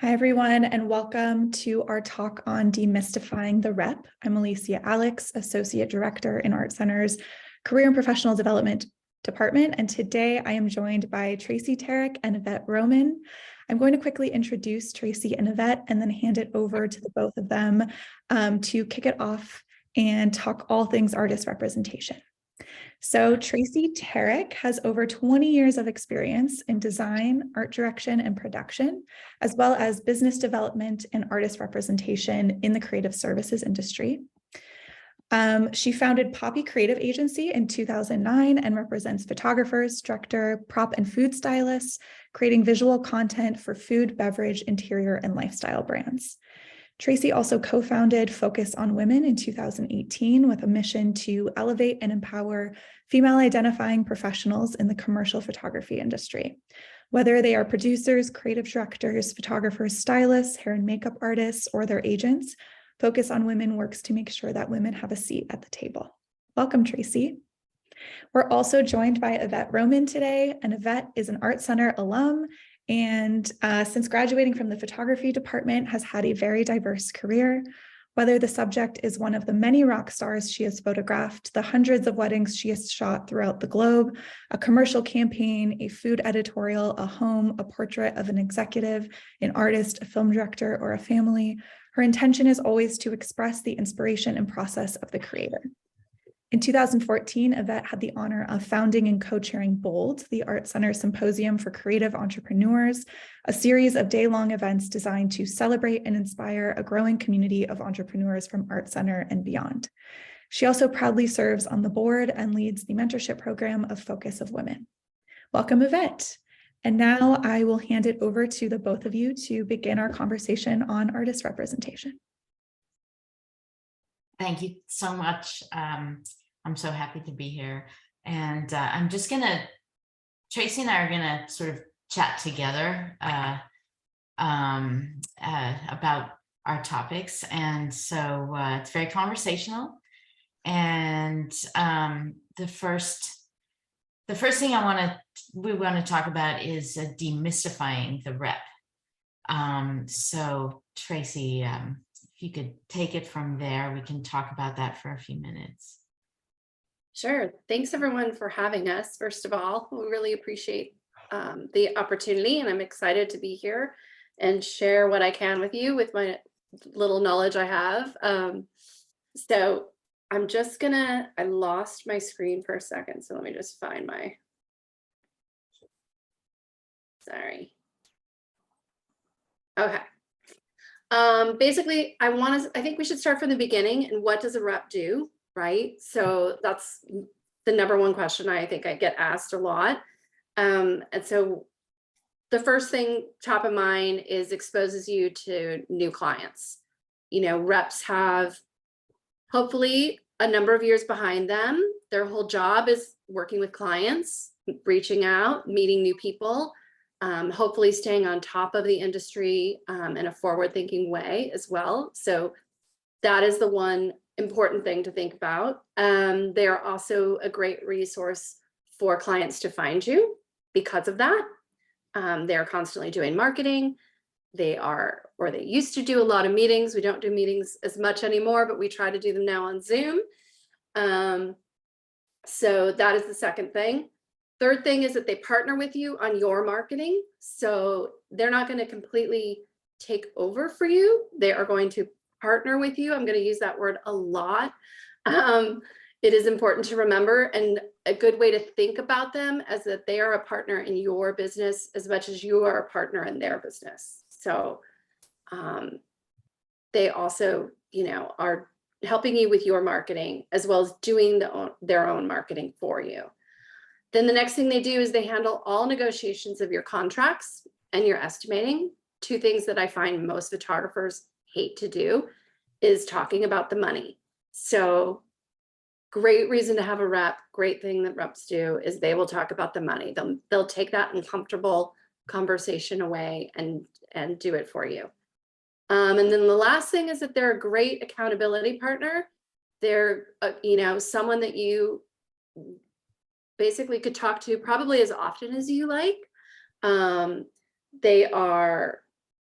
Hi, everyone, and welcome to our talk on Demystifying the Rep. I'm Alicia Alex, Associate Director in ArtCenter's Career and Professional Development Department, and today I am joined by Traci, Terrik, and Yvette Roman. I'm going to quickly introduce Traci and Yvette and then hand it over to the both of them to kick it off and talk all things artist representation. So Traci Terrik has over 20 years of experience in design, art direction, and production, as well as business development and artist representation in the creative services industry. She founded Poppy Creative Agency in 2009 and represents photographers, director, prop and food stylists, creating visual content for food, beverage, interior, and lifestyle brands. Traci also co-founded Focus on Women in 2018 with a mission to elevate and empower female identifying professionals in the commercial photography industry. Whether they are producers, creative directors, photographers, stylists, hair and makeup artists, or their agents, Focus on Women works to make sure that women have a seat at the table. Welcome, Traci. We're also joined by Yvette Roman today, and Yvette is an ArtCenter alum and since graduating from the photography department has had a very diverse career. Whether the subject is one of the many rock stars she has photographed, the hundreds of weddings she has shot throughout the globe, a commercial campaign, a food editorial, a home, a portrait of an executive, an artist, a film director, or a family, her intention is always to express the inspiration and process of the creator. In 2014, Yvette had the honor of founding and co-chairing BOLD, the ArtCenter Symposium for Creative Entrepreneurs, a series of day-long events designed to celebrate and inspire a growing community of entrepreneurs from ArtCenter and beyond. She also proudly serves on the board and leads the mentorship program of Focus of Women. Welcome, Yvette. And now I will hand it over to the both of you to begin our conversation on artist representation. Thank you so much. I'm so happy to be here. And I'm just gonna, Traci and I are gonna sort of chat together about our topics. And so it's very conversational. And the first thing we want to talk about is demystifying the rep. So Traci, if you could take it from there, we can talk about that for a few minutes. Sure. Thanks everyone for having us. First of all, we really appreciate the opportunity, and I'm excited to be here and share what I can with you with my little knowledge I have. So I'm just gonna, I lost my screen for a second. So let me just find my, sorry. Okay. Basically, I think we should start from the beginning. And what does a rep do, right? So that's the number one question I think I get asked a lot. And so the first thing top of mind is exposes you to new clients. You know, reps have hopefully a number of years behind them. Their whole job is working with clients, reaching out, meeting new people. Hopefully staying on top of the industry in a forward-thinking way as well. So that is the one important thing to think about. They are also a great resource for clients to find you because of that. They are constantly doing marketing. They used to do a lot of meetings. We don't do meetings as much anymore, but we try to do them now on Zoom. So that is the second thing. Third thing is that they partner with you on your marketing. So they're not going to completely take over for you. They are going to partner with you. I'm going to use that word a lot. It is important to remember, and a good way to think about them as that they are a partner in your business as much as you are a partner in their business. So they also, are helping you with your marketing as well as doing their own marketing for you. Then the next thing they do is they handle all negotiations of your contracts and your estimating. Two things that I find most photographers hate to do is talking about the money. So great reason to have a rep. Great thing that reps do is they will talk about the money. They'll take that uncomfortable conversation away and do it for you. And then the last thing is that they're a great accountability partner. They're someone that you basically could talk to probably as often as you like. They are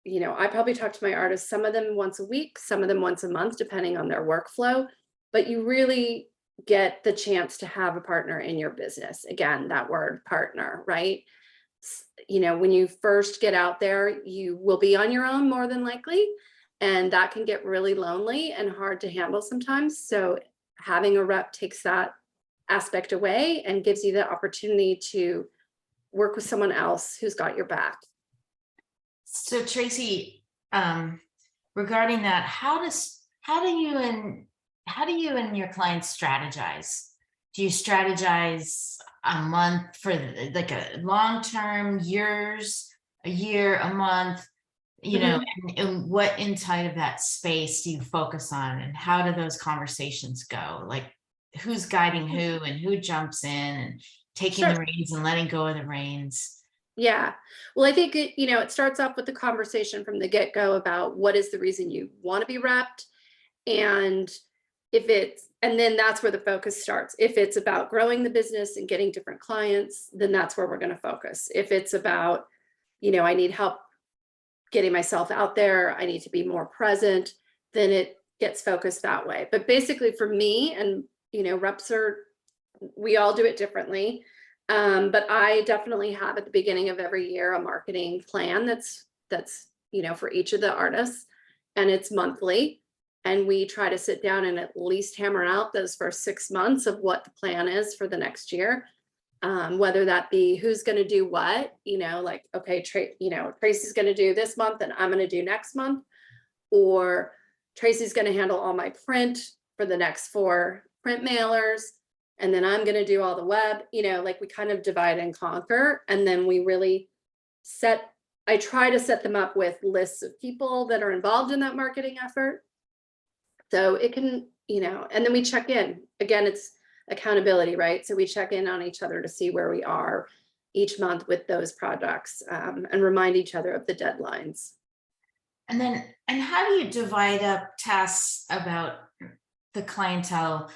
I probably talk to my artists, some of them once a week, some of them once a month, depending on their workflow. But you really get the chance to have a partner in your business. Again, that word partner, right? When you first get out there, you will be on your own more than likely. And that can get really lonely and hard to handle sometimes. So having a rep takes that aspect away and gives you the opportunity to work with someone else who's got your back. So Traci, regarding that, how do you and your clients strategize? Do you strategize a month for like a long term, years, a year, a month? And what inside of that space do you focus on, and how do those conversations go? Like, who's guiding who, and who jumps in and taking the reins and letting go of the reins? Yeah. Well, I think it starts off with the conversation from the get-go about what is the reason you want to be repped. And then that's where the focus starts. If it's about growing the business and getting different clients, then that's where we're going to focus. If it's about, I need help getting myself out there, I need to be more present, then it gets focused that way. But basically for me, and reps we all do it differently. But I definitely have at the beginning of every year a marketing plan that's for each of the artists, and it's monthly. And we try to sit down and at least hammer out those first 6 months of what the plan is for the next year. Whether that be who's going to do what, like, okay, Traci's going to do this month and I'm going to do next month, or Traci's going to handle all my print for the next 4 print mailers. And then I'm going to do all the web, like we kind of divide and conquer. And then we really I try to set them up with lists of people that are involved in that marketing effort. So it can, and then we check in. Again, it's accountability, right? So we check in on each other to see where we are each month with those projects, and remind each other of the deadlines. And how do you divide up tasks about the clientele,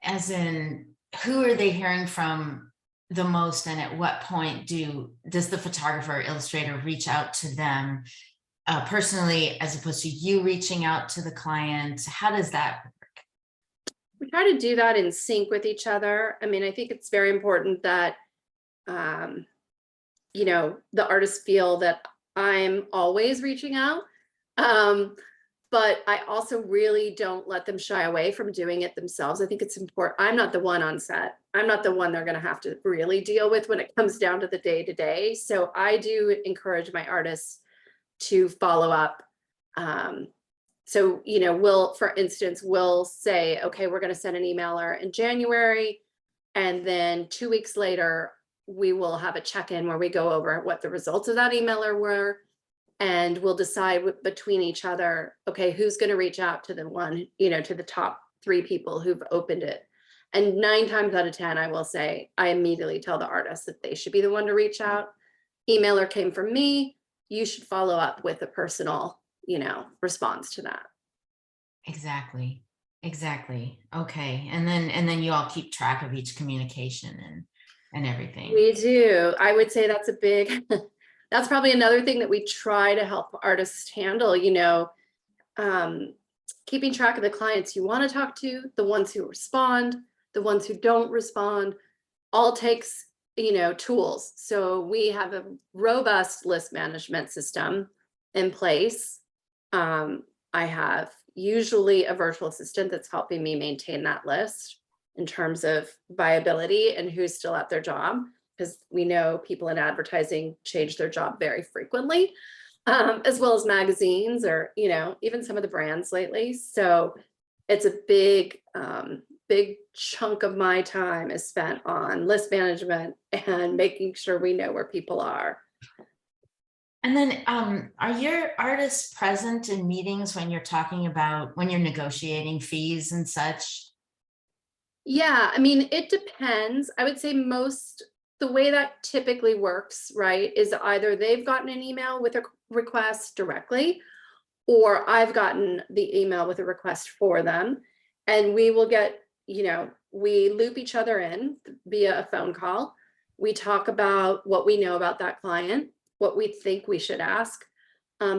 as in who are they hearing from the most, and at what point does the photographer or illustrator reach out to them personally, as opposed to you reaching out to the client? How does that work? We try to do that in sync with each other. I mean, I think it's very important that the artists feel that I'm always reaching out. But I also really don't let them shy away from doing it themselves. I think it's important. I'm not the one on set. I'm not the one they're going to have to really deal with when it comes down to the day-to-day. So I do encourage my artists to follow up. So, for instance, we'll say, okay, we're going to send an emailer in January. And then 2 weeks later, we will have a check-in where we go over what the results of that emailer were. And we'll decide between each other, okay, who's going to reach out to the one, to the top 3 people who've opened it. And 9 times out of 10, I will say, I immediately tell the artist that they should be the one to reach out. Emailer came from me. You should follow up with a personal, response to that. Exactly. Okay. And then you all keep track of each communication and everything. We do. I would say that's a big, that's probably another thing that we try to help artists handle, keeping track of the clients you want to talk to, the ones who respond, the ones who don't respond, all takes, tools. So we have a robust list management system in place. I have usually a virtual assistant that's helping me maintain that list in terms of viability and who's still at their job, because we know people in advertising change their job very frequently, as well as magazines or, even some of the brands lately. So it's a big chunk of my time is spent on list management and making sure we know where people are. And then are your artists present in meetings when you're negotiating fees and such? Yeah, I mean, it depends. I would say the way that typically works, right, is either they've gotten an email with a request directly, or I've gotten the email with a request for them. And we will get, we loop each other in via a phone call. We talk about what we know about that client, what we think we should ask.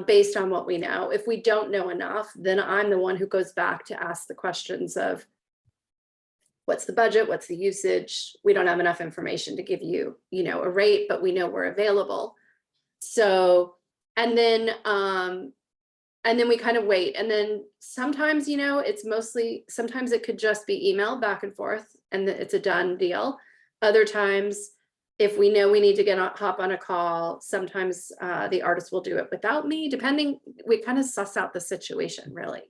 based on what we know. If we don't know enough, then I'm the one who goes back to ask the questions of what's the budget, what's the usage? We don't have enough information to give you, a rate, but we know we're available. So, and then we kind of wait. And then sometimes, sometimes it could just be email back and forth and it's a done deal. Other times, if we know we need to hop on a call, sometimes the artist will do it without me, depending, we kind of suss out the situation, really,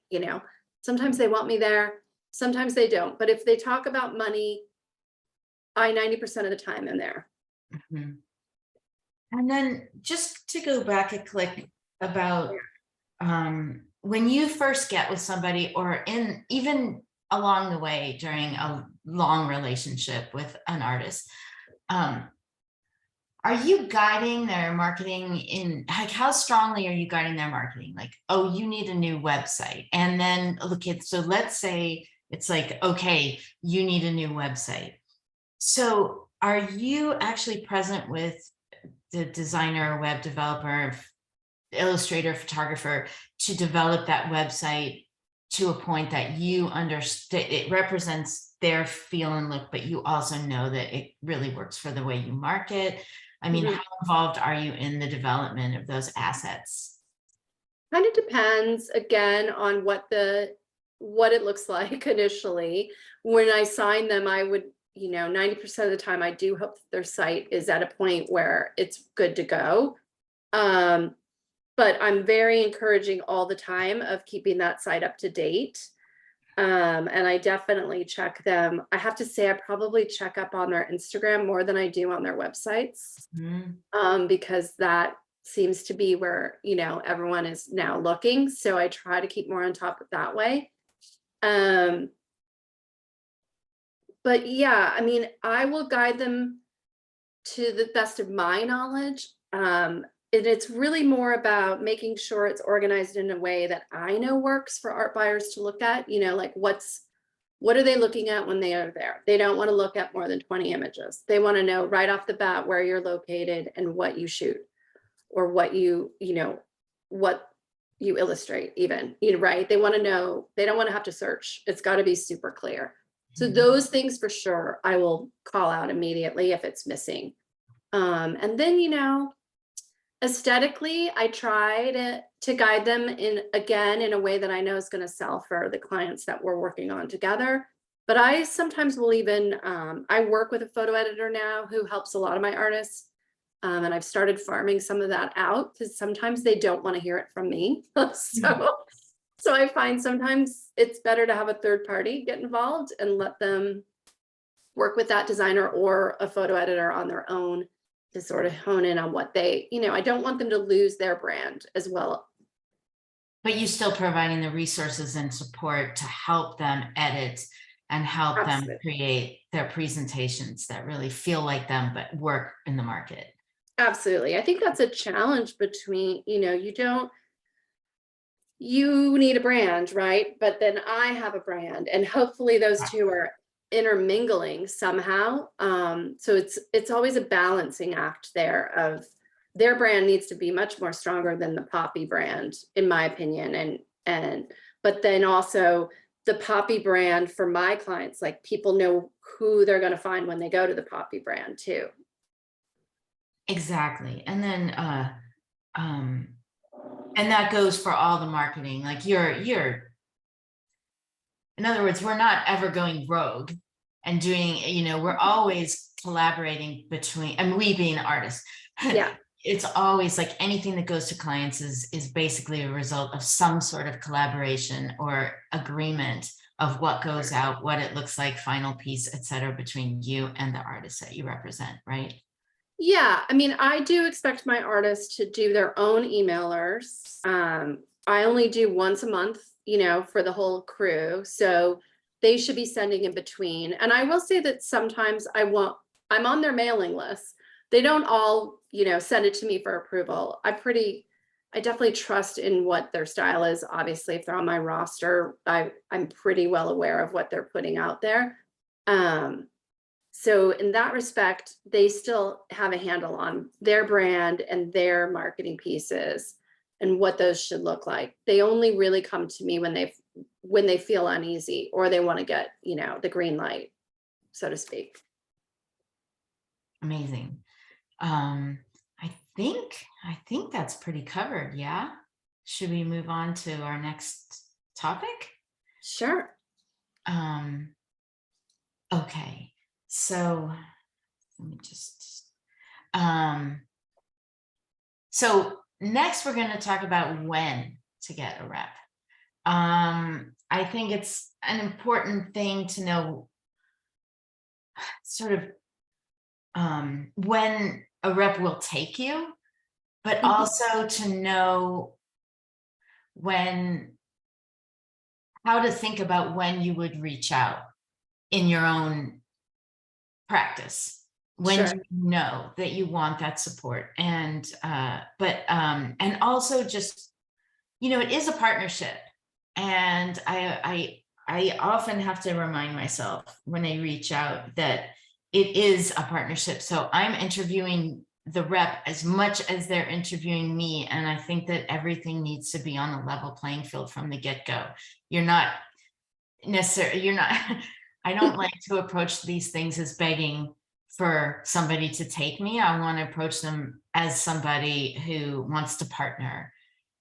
Sometimes they want me there, sometimes they don't. But if they talk about money, 90% of the time am there. Mm-hmm. And then just to go back a click about when you first get with somebody, or even along the way during a long relationship with an artist, are you guiding their marketing in, like, how strongly are you guiding their marketing? Like, oh, you need a new website. And then so let's say it's like, okay, you need a new website. So are you actually present with the designer, web developer, illustrator, photographer to develop that website to a point that you understand it represents their feel and look, but you also know that it really works for the way you market? I mean, how involved are you in the development of those assets? Kind of depends, again, on what it looks like initially. When I sign them, I would, 90% of the time, I do hope that their site is at a point where it's good to go. But I'm very encouraging all the time of keeping that site up to date. And I definitely check them. I have to say, I probably check up on their Instagram more than I do on their websites, because that seems to be where, everyone is now looking. So I try to keep more on top of that way. But yeah, I mean, I will guide them to the best of my knowledge. And it's really more about making sure it's organized in a way that I know works for art buyers to look at, like what are they looking at when they are there? They don't want to look at more than 20 images. They want to know right off the bat where you're located and what you shoot, or what what you illustrate even, right? They want to know, they don't want to have to search. It's got to be super clear. So those things for sure, I will call out immediately if it's missing. And then, aesthetically, I try to guide them in a way that I know is going to sell for the clients that we're working on together. But I sometimes will even, I work with a photo editor now who helps a lot of my artists. And I've started farming some of that out because sometimes they don't want to hear it from me. So I find sometimes it's better to have a third party get involved and let them work with that designer or a photo editor on their own to sort of hone in on what they, I don't want them to lose their brand as well. But you still providing the resources and support to help them edit and help them create their presentations that really feel like them, but work in the market. Absolutely. I think that's a challenge between, you need a brand, right? But then I have a brand, and hopefully those two are intermingling somehow. So it's always a balancing act there of their brand needs to be much more stronger than the Poppy brand, in my opinion. But then also the Poppy brand for my clients, like people know who they're going to find when they go to the Poppy brand too. Exactly. And then and that goes for all the marketing. Like you're in other words, we're not ever going rogue and doing, we're always collaborating between, and we being artists. Yeah. It's always like anything that goes to clients is basically a result of some sort of collaboration or agreement of what goes out, what it looks like, final piece, et cetera, between you and the artist that you represent, right? Yeah, I mean, I do expect my artists to do their own emailers. I only do once a month, for the whole crew. So they should be sending in between. And I will say that sometimes I'm on their mailing list. They don't all, send it to me for approval. I definitely trust in what their style is. Obviously, if they're on my roster, I'm pretty well aware of what they're putting out there. So in that respect, they still have a handle on their brand and their marketing pieces. and what those should look like. They only really come to me when they feel uneasy or they want to get, the green light, so to speak. Amazing. I think that's pretty covered. Yeah. Should we move on to our next topic? Sure. Okay. So let me just, so next we're going to talk about when to get a rep. I think it's an important thing to know sort of when a rep will take you, but also to know how to think about when you would reach out in your own practice, when Sure. you know that you want that support. And also just, it is a partnership. And I often have to remind myself when I reach out that it is a partnership. So I'm interviewing the rep as much as they're interviewing me. And I think that everything needs to be on a level playing field from the get-go. I don't like to approach these things as begging for somebody to take me. I want to approach them as somebody who wants to partner.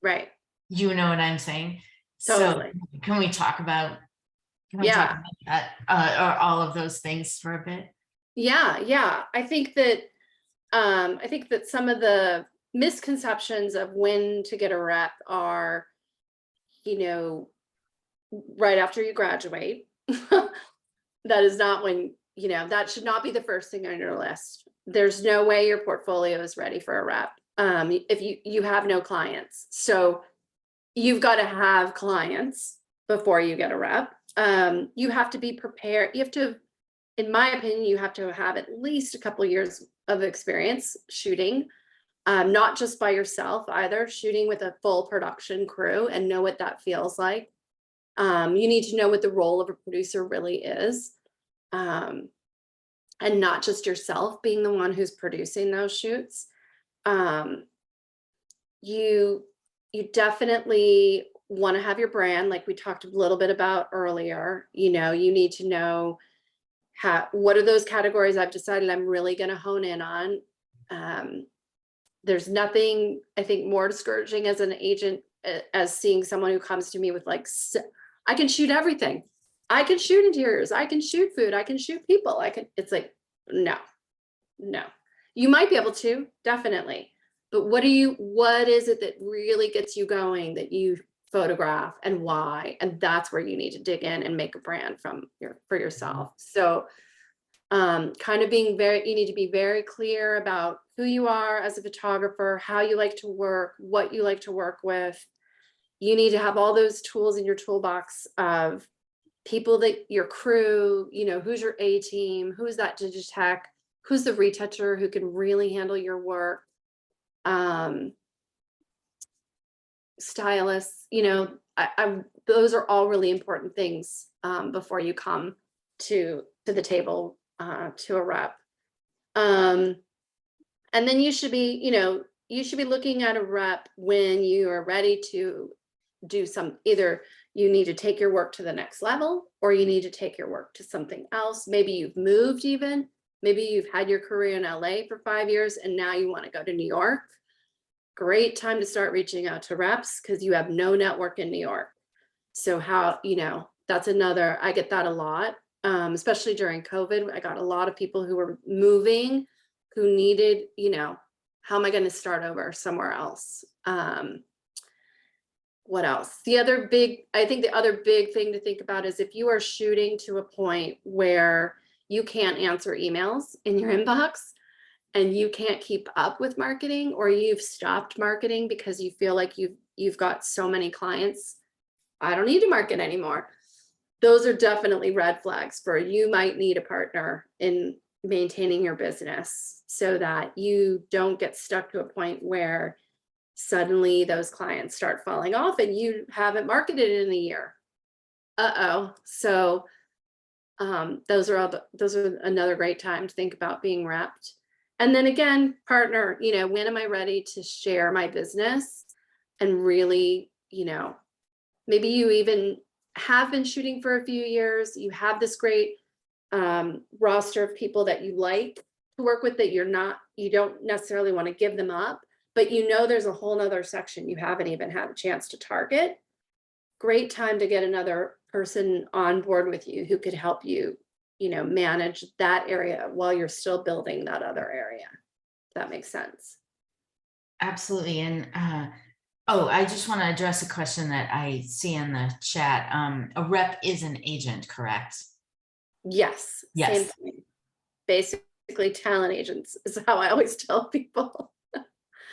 Right. You know what I'm saying? Totally. So can we talk about that, or all of those things for a bit? Yeah. I think that some of the misconceptions of when to get a rep are, right after you graduate. That is not when, that should not be the first thing on your list. There's no way your portfolio is ready for a rep if you have no clients. So you've got to have clients before you get a rep. You have to be prepared. You have to, in my opinion, you have to have at least a couple of years of experience shooting, not just by yourself either, shooting with a full production crew and know what that feels like. You need to know what the role of a producer really is, and not just yourself being the one who's producing those shoots. You definitely want to have your brand, like we talked a little bit about earlier. You need to know what are those categories I've decided I'm really going to hone in on. There's nothing, I think, more discouraging as an agent as seeing someone who comes to me with I can shoot everything. I can shoot interiors. I can shoot food. I can shoot people. It's like, no. You might be able to, definitely. But what is it that really gets you going, that you photograph, and why? And that's where you need to dig in and make a brand for yourself. So you need to be very clear about who you are as a photographer, how you like to work, what you like to work with. You need to have all those tools in your toolbox of people, that your crew, who's your A team, who's that digitech, who's the retoucher who can really handle your work, stylists, those are all really important things before you come to the table to a rep. And then you should be looking at a rep when you are ready to do either you need to take your work to the next level, or you need to take your work to something else. Maybe you've moved even. Maybe you've had your career in LA for 5 years and now you want to go to New York. Great time to start reaching out to reps, because you have no network in New York. So that's another, I get that a lot, especially during COVID. I got a lot of people who were moving, who needed, how am I going to start over somewhere else? What else? The other big thing to think about is if you are shooting to a point where you can't answer emails in your inbox and you can't keep up with marketing, or you've stopped marketing because you feel like you've got so many clients, I don't need to market anymore. Those are definitely red flags for you might need a partner in maintaining your business, so that you don't get stuck to a point where suddenly those clients start falling off and you haven't marketed in a year. So those are another great time to think about being repped. And then again, partner, when am I ready to share my business and really, maybe you even have been shooting for a few years, you have this great roster of people that you like to work with, that you don't necessarily want to give them up, but there's a whole nother section you haven't even had a chance to target. Great time to get another person on board with you who could help you, manage that area while you're still building that other area. If that makes sense. Absolutely. And I just want to address a question that I see in the chat. A rep is an agent, correct? Yes. Yes. Same thing. Basically, talent agents is how I always tell people.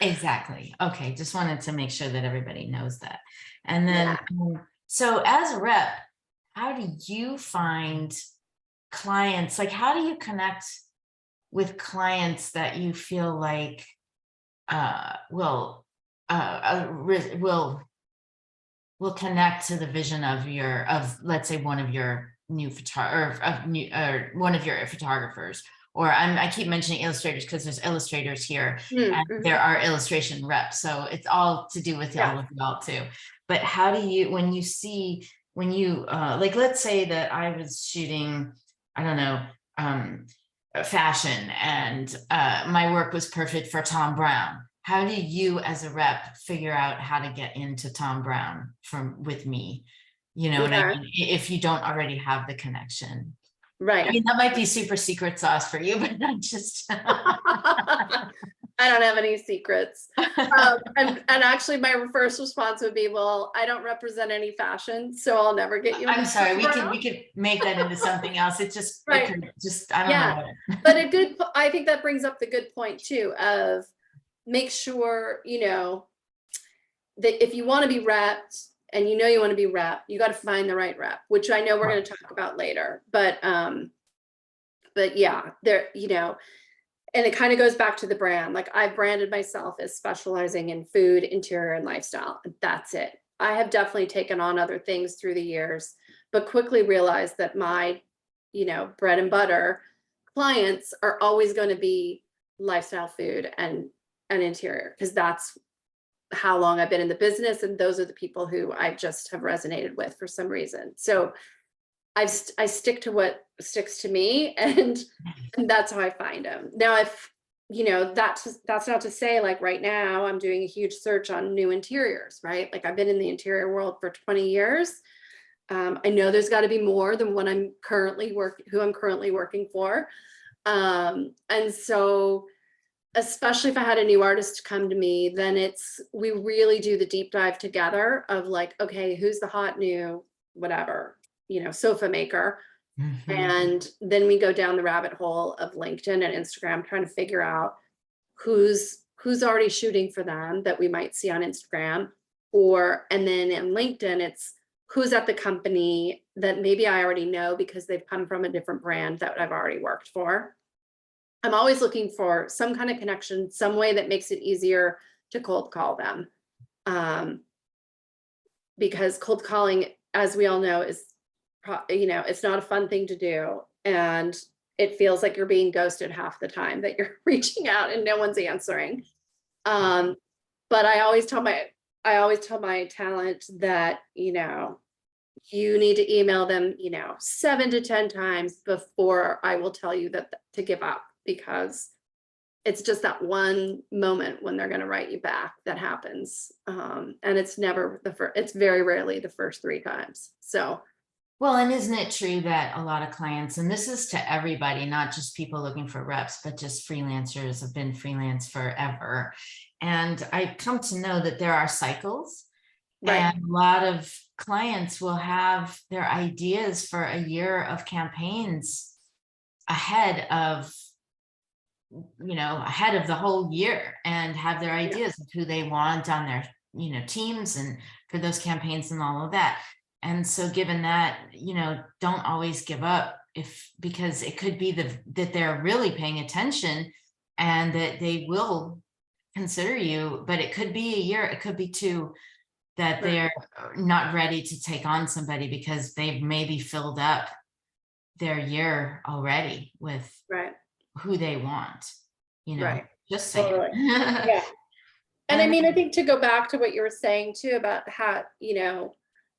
Exactly. Okay. Just wanted to make sure that everybody knows that. And then, so as a rep, how do you find clients? Like, how do you connect with clients that you feel like will connect to the vision of let's say one of your new one of your photographers? Or I keep mentioning illustrators because there's illustrators here and there are illustration reps. So it's all to do with all of y'all too. But how do you, when you like, let's say that I was shooting, I don't know, fashion and my work was perfect for Tom Brown. How do you as a rep figure out how to get into Tom Brown with me? You know what I mean? If you don't already have the connection. Right. I mean, that might be super secret sauce for you, but not just. I don't have any secrets. And actually my first response would be, well, I don't represent any fashion, so I'll never get you. I'm sorry, we could make that into something else. It just, right. I don't know. But I think that brings up the good point too, of make sure, that if you want to be repped, and you want to be rep, you got to find the right rep, which I know we're going to talk about later. But yeah, there, and it kind of goes back to the brand. Like, I've branded myself as specializing in food, interior, and lifestyle. That's it. I have definitely taken on other things through the years, but quickly realized that my, bread and butter clients are always going to be lifestyle, food, and interior, because that's how long I've been in the business, and those are the people who I just have resonated with for some reason. So I stick to what sticks to me, and that's how I find them. Now, if that's not to say, like, right now I'm doing a huge search on new interiors, right? Like, I've been in the interior world for 20 years. I know there's got to be more than what I'm currently working for, and so, especially if I had a new artist come to me, then we really do the deep dive together of like, okay, who's the hot new whatever, sofa maker. And then we go down the rabbit hole of LinkedIn and Instagram, trying to figure out who's already shooting for them that we might see on Instagram, and then in LinkedIn, it's who's at the company that maybe I already know because they've come from a different brand that I've already worked for. I'm always looking for some kind of connection, some way that makes it easier to cold call them. Because cold calling, as we all know, is, it's not a fun thing to do. And it feels like you're being ghosted half the time that you're reaching out and no one's answering. But I always tell my talent that, you need to email them, 7 to 10 times before I will tell you that to give up, because it's just that one moment when they're going to write you back that happens. And it's never it's very rarely the first 3 times. So. Well, and isn't it true that a lot of clients, and this is to everybody, not just people looking for reps, but just freelancers have been freelance forever. And I come to know that there are cycles, and a lot of clients will have their ideas for a year of campaigns ahead of the whole year, and have their ideas of who they want on their, teams and for those campaigns and all of that. And so given that, don't always give up, because it could be that they're really paying attention and that they will consider you, but it could be a year, it could be 2, that they're not ready to take on somebody because they've maybe filled up their year already with who they want, just saying. Totally. Yeah. And I mean, I think to go back to what you were saying too about how,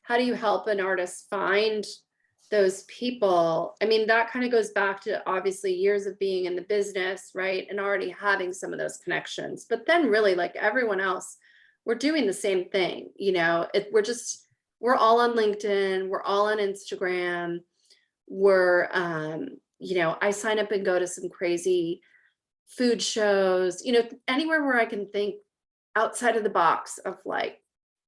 how do you help an artist find those people? I mean, that kind of goes back to obviously years of being in the business, right? And already having some of those connections. But then really, like everyone else, we're doing the same thing. We're all on LinkedIn, we're all on Instagram. We're, I sign up and go to some crazy food shows, anywhere where I can think outside of the box of like,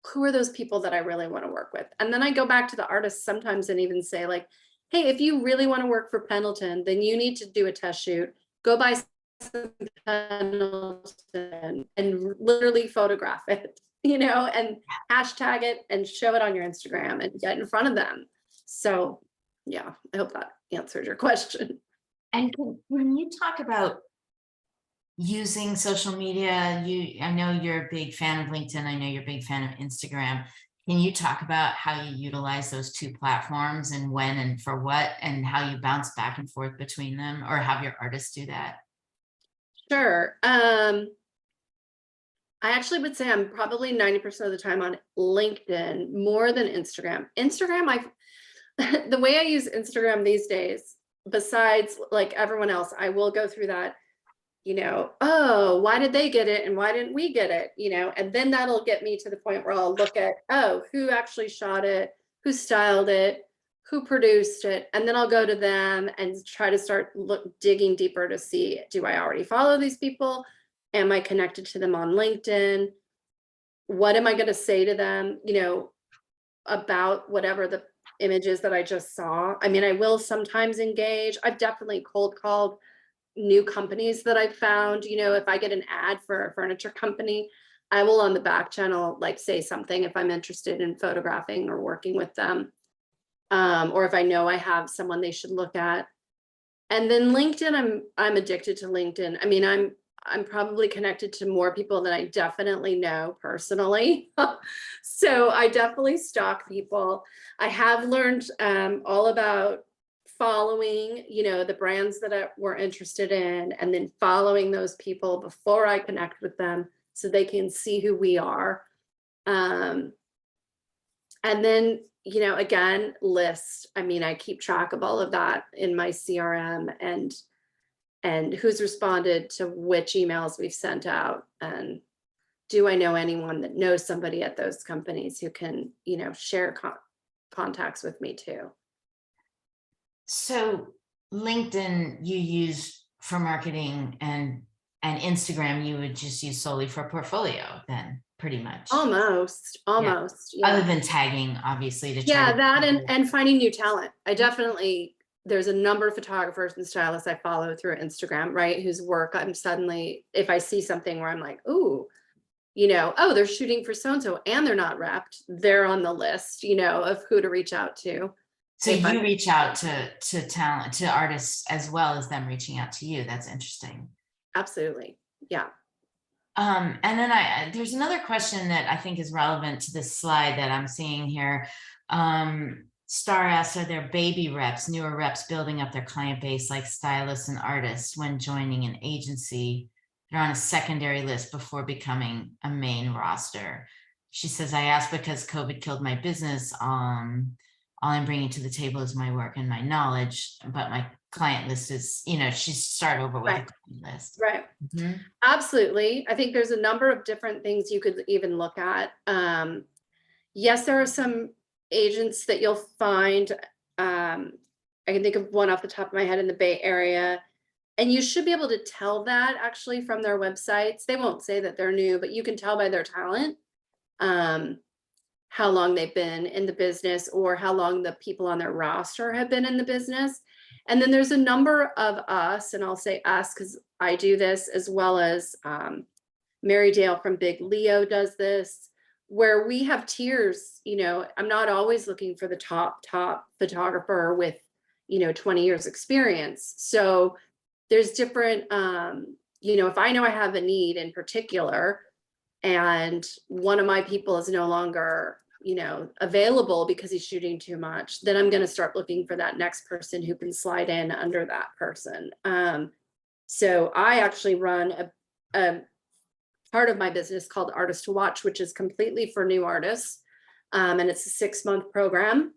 who are those people that I really want to work with? And then I go back to the artists sometimes and even say like, hey, if you really want to work for Pendleton, then you need to do a test shoot. Go buy some Pendleton and literally photograph it, and hashtag it and show it on your Instagram and get in front of them. So yeah, I hope that answered your question. And when you talk about using social media, I know you're a big fan of LinkedIn. I know you're a big fan of Instagram. Can you talk about how you utilize those two platforms and when and for what, and how you bounce back and forth between them, or have your artists do that? Sure. I actually would say I'm probably 90% of the time on LinkedIn more than Instagram. Instagram, the way I use Instagram these days, besides like everyone else, I will go through that, oh, why did they get it and why didn't we get it? And then that'll get me to the point where I'll look at, oh, who actually shot it, who styled it, who produced it. And then I'll go to them and try to start digging deeper to see, do I already follow these people? Am I connected to them on LinkedIn? What am I going to say to them, about whatever the images that I just saw? I mean, I will sometimes engage. I've definitely cold called new companies that I've found. If I get an ad for a furniture company, I will on the back channel like say something if I'm interested in photographing or working with them, or if I know I have someone they should look at. And then LinkedIn, I'm addicted to LinkedIn. I mean, I'm probably connected to more people than I definitely know personally. So I definitely stalk people. I have learned all about following, the brands that we're interested in, and then following those people before I connect with them so they can see who we are. And then, again, list. I mean, I keep track of all of that in my CRM and who's responded to which emails we've sent out. And do I know anyone that knows somebody at those companies who can, share contacts with me too? So LinkedIn you use for marketing, and Instagram you would just use solely for portfolio then, pretty much. Almost. Yeah. Other than tagging, obviously, to try that and finding new talent. I definitely, there's a number of photographers and stylists I follow through Instagram, right? Whose work I'm suddenly, if I see something where I'm like, ooh, oh, they're shooting for so-and-so and they're not repped, they're on the list, of who to reach out to. So you reach out to talent, to artists, as well as them reaching out to you. That's interesting. Absolutely. Yeah. And then there's another question that I think is relevant to this slide that I'm seeing here. Star asks, are there baby reps, newer reps building up their client base like stylists and artists when joining an agency? They're on a secondary list before becoming a main roster. She says, I asked because COVID killed my business. All I'm bringing to the table is my work and my knowledge, but my client list is, she's start over with a client list. Right. Mm-hmm. Absolutely. I think there's a number of different things you could even look at. Yes, there are some agents that you'll find. I can think of one off the top of my head in the Bay Area. And you should be able to tell that actually from their websites. They won't say that they're new, but you can tell by their talent. How long they've been in the business or how long the people on their roster have been in the business. And then there's a number of us, and I'll say us because I do this, as well as Mary Dale from Big Leo does this, where we have tiers. I'm not always looking for the top photographer with 20 years experience. So there's different, if I know I have a need in particular, and one of my people is no longer, available because he's shooting too much, then I'm going to start looking for that next person who can slide in under that person. So I actually run a part of my business called Artist to Watch, which is completely for new artists. And it's a 6-month program.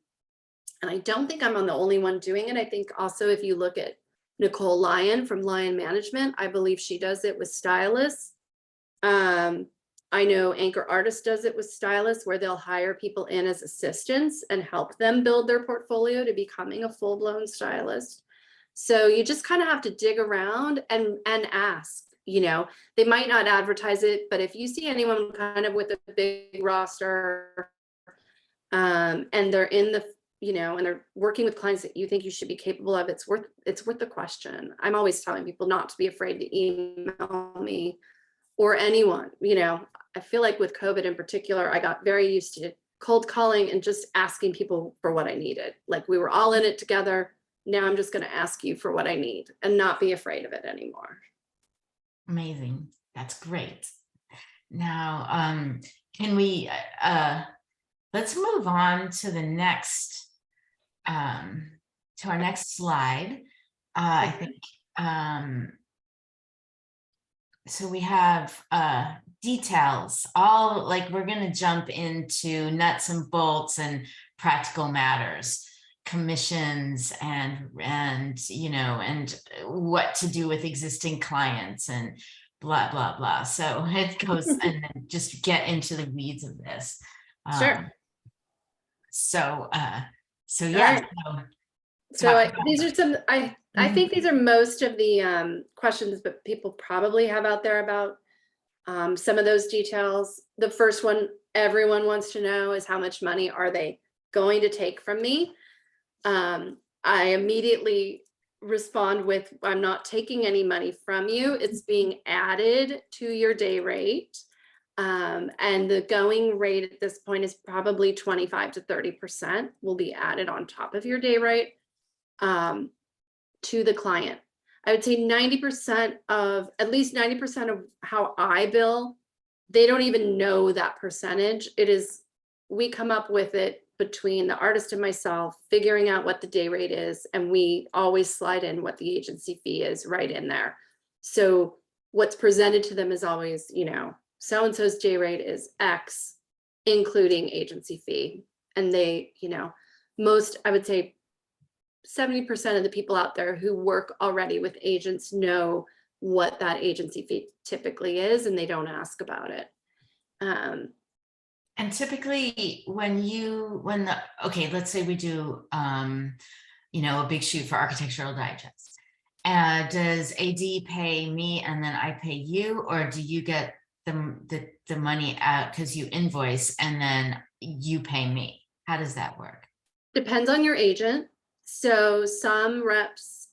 And I don't think I'm on the only one doing it. I think also if you look at Nicole Lyon from Lyon Management, I believe she does it with stylists. I know Anchor Artist does it with stylists, where they'll hire people in as assistants and help them build their portfolio to becoming a full-blown stylist. So you just kind of have to dig around and ask. You know, they might not advertise it, but if you see anyone kind of with a big roster, and they're in the, you know, and they're working with clients that you think you should be capable of, it's worth the question. I'm always telling people not to be afraid to email me or anyone. You know, I feel like with COVID in particular, I got very used to cold calling and just asking people for what I needed. Like, we were all in it together. Now I'm just going to ask you for what I need and not be afraid of it anymore. Amazing. That's great. Now, can we, let's move on to the next, to our next slide. I think, so we have details, all like, we're going to jump into nuts and bolts and practical matters, commissions, and you know, and what to do with existing clients and blah blah blah. So it goes and then just get into the weeds of this. Sure. So yeah. So these are some, I think these are most of the questions that people probably have out there about some of those details. The first one everyone wants to know is, how much money are they going to take from me? I immediately respond with, I'm not taking any money from you. It's being added to your day rate. And the going rate at this point is probably 25 to 30% will be added on top of your day rate to the client. I would say 90% of, at least 90% of how I bill, they don't even know that percentage. It is, we come up with it between the artist and myself, figuring out what the day rate is, and we always slide in what the agency fee is right in there. So what's presented to them is always, you know, so-and-so's day rate is X, including agency fee. And they, you know, most, I would say 70% of the people out there who work already with agents know what that agency fee typically is, and they don't ask about it. And typically okay, let's say we do, you know, a big shoot for Architectural Digest. Does AD pay me and then I pay you, or do you get the money out because you invoice and then you pay me? How does that work? Depends on your agent. So some reps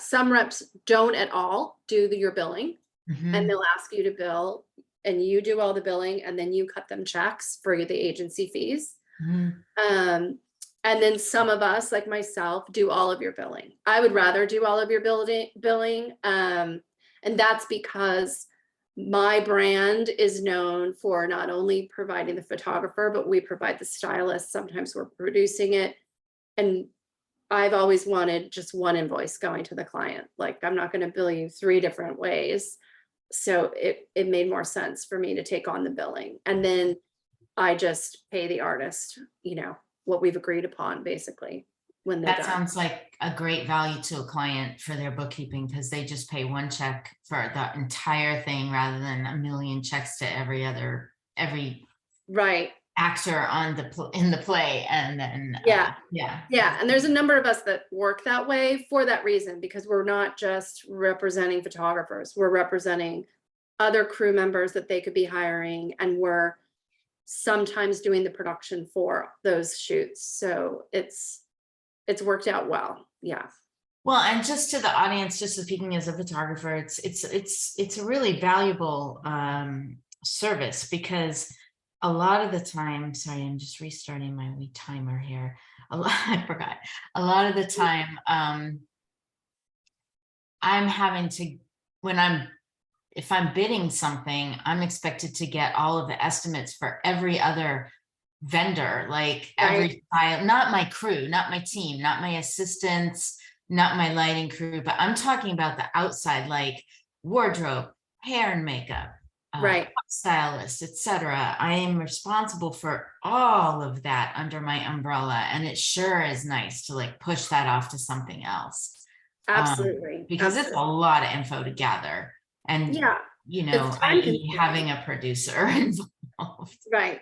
some reps don't at all do your billing. And they'll ask you to bill, and you do all the billing, and then you cut them checks for the agency fees. And then some of us, like myself, do all of your billing. I would rather do all of your billing. And that's because my brand is known for not only providing the photographer, but we provide the stylist. Sometimes we're producing it. And I've always wanted just one invoice going to the client. Like, I'm not going to bill you 3 different ways. So it made more sense for me to take on the billing. And then I just pay the artist, you know, what we've agreed upon, basically, when they're done. That sounds like a great value to a client for their bookkeeping, because they just pay one check for the entire thing rather than a million checks to every right actor on in the play. And then yeah. And there's a number of us that work that way for that reason, because we're not just representing photographers, we're representing other crew members that they could be hiring, and we're sometimes doing the production for those shoots. So it's worked out well. Yeah. Well, and just to the audience, just speaking as a photographer, it's a really valuable service, because a lot of the time, sorry, I'm just restarting my wee timer here. I forgot. A lot of the time, I'm having to, if I'm bidding something, I'm expected to get all of the estimates for every other vendor, like every style, not my crew, not my team, not my assistants, not my lighting crew, but I'm talking about the outside, like wardrobe, hair and makeup, Right. stylist, etc. I am responsible for all of that under my umbrella, and it sure is nice to like push that off to something else. Absolutely. Because it's a lot of info to gather, and Yeah. you know, It's time i.e. consuming. having a producer involved. Right.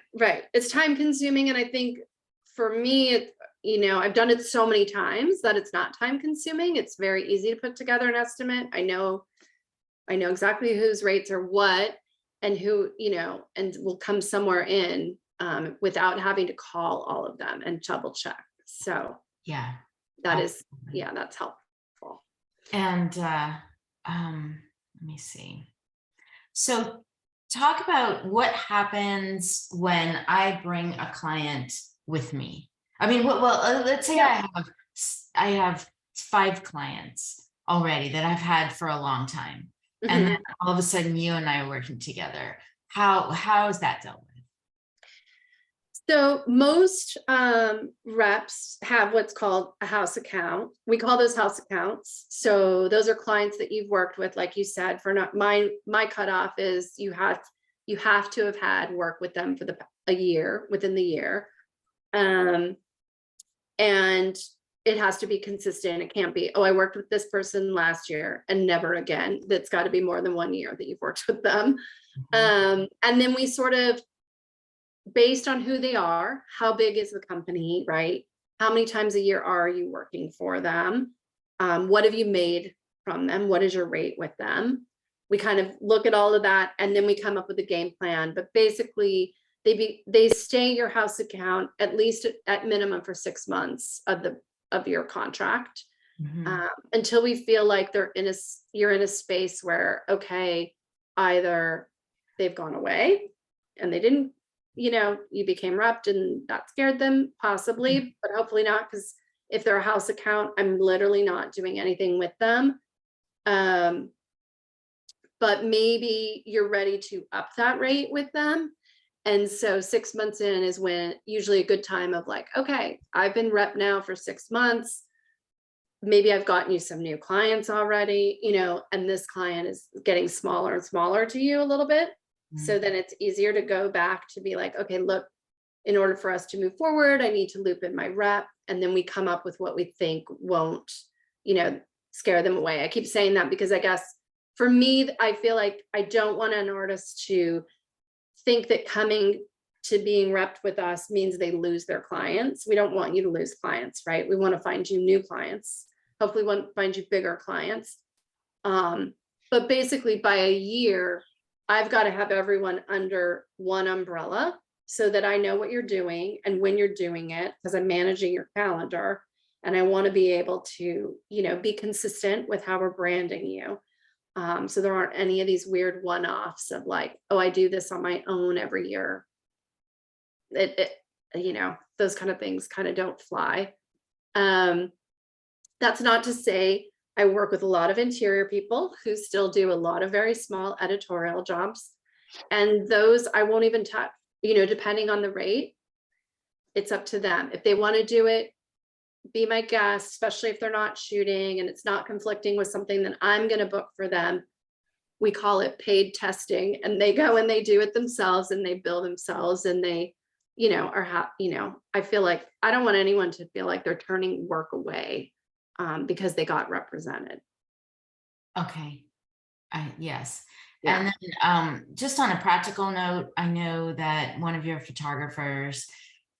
It's time consuming. And I think for me, I've done it so many times that it's not time consuming. It's very easy to put together an estimate. I know exactly whose rates are what, and who, and will come somewhere in without having to call all of them and double check. So Yeah, that's helpful. and let me see. So talk about what happens when I bring a client with me. I mean, well, let's say I have 5 clients already that I've had for a long time. And then all of a sudden you and I are working together. How is that dealt with? So most reps have what's called a house account. We call those house accounts. So those are clients that you've worked with, like you said. For not my cutoff is you have to have had work with them for within the year, and it has to be consistent. It can't be, oh, I worked with this person last year and never again. That's got to be more than 1 year that you've worked with them. And then we sort of, based on who they are, how big is the company, right? How many times a year are you working for them? What have you made from them? What is your rate with them? We kind of look at all of that, and then we come up with a game plan. But basically, they stay your house account at least at minimum for 6 months of your contract, until we feel like you're in a space where, okay, either they've gone away and they didn't, you became repped and that scared them, possibly, but hopefully not, because if they're a house account, I'm literally not doing anything with them. But maybe you're ready to up that rate with them. And so 6 months in is when usually a good time of like, okay, I've been rep now for 6 months. Maybe I've gotten you some new clients already, and this client is getting smaller and smaller to you a little bit. So then it's easier to go back to be like, okay, look, in order for us to move forward, I need to loop in my rep. And then we come up with what we think won't, scare them away. I keep saying that because I guess for me, I feel like I don't want an artist to think that coming to being repped with us means they lose their clients. We don't want you to lose clients, right? We want to find you new clients. Hopefully we want to find you bigger clients. But basically by a year, I've got to have everyone under one umbrella so that I know what you're doing and when you're doing it, because I'm managing your calendar, and I want to be able to, be consistent with how we're branding you. So there aren't any of these weird one-offs of like, oh, I do this on my own every year. Those kind of things kind of don't fly. That's not to say I work with a lot of interior people who still do a lot of very small editorial jobs. And those I won't even touch, depending on the rate, it's up to them. If they want to do it, be my guest, especially if they're not shooting and it's not conflicting with something that I'm going to book for them. We call it paid testing, and they go and they do it themselves and they bill themselves, and they, I feel like I don't want anyone to feel like they're turning work away because they got represented. Okay. Yes. Yeah. And then just on a practical note, I know that one of your photographers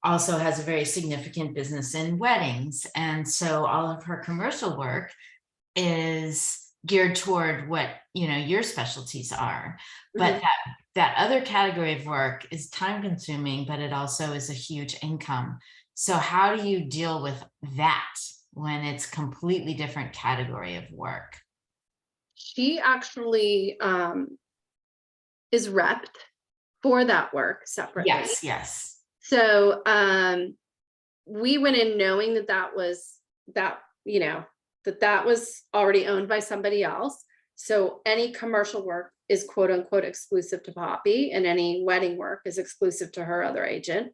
also has a very significant business in weddings. And so all of her commercial work is geared toward what, your specialties are. But that other category of work is time consuming, but it also is a huge income. So how do you deal with that when it's completely different category of work? She actually is repped for that work separately. Yes. So we went in knowing that was already owned by somebody else. So any commercial work is quote unquote exclusive to Poppy, and any wedding work is exclusive to her other agent.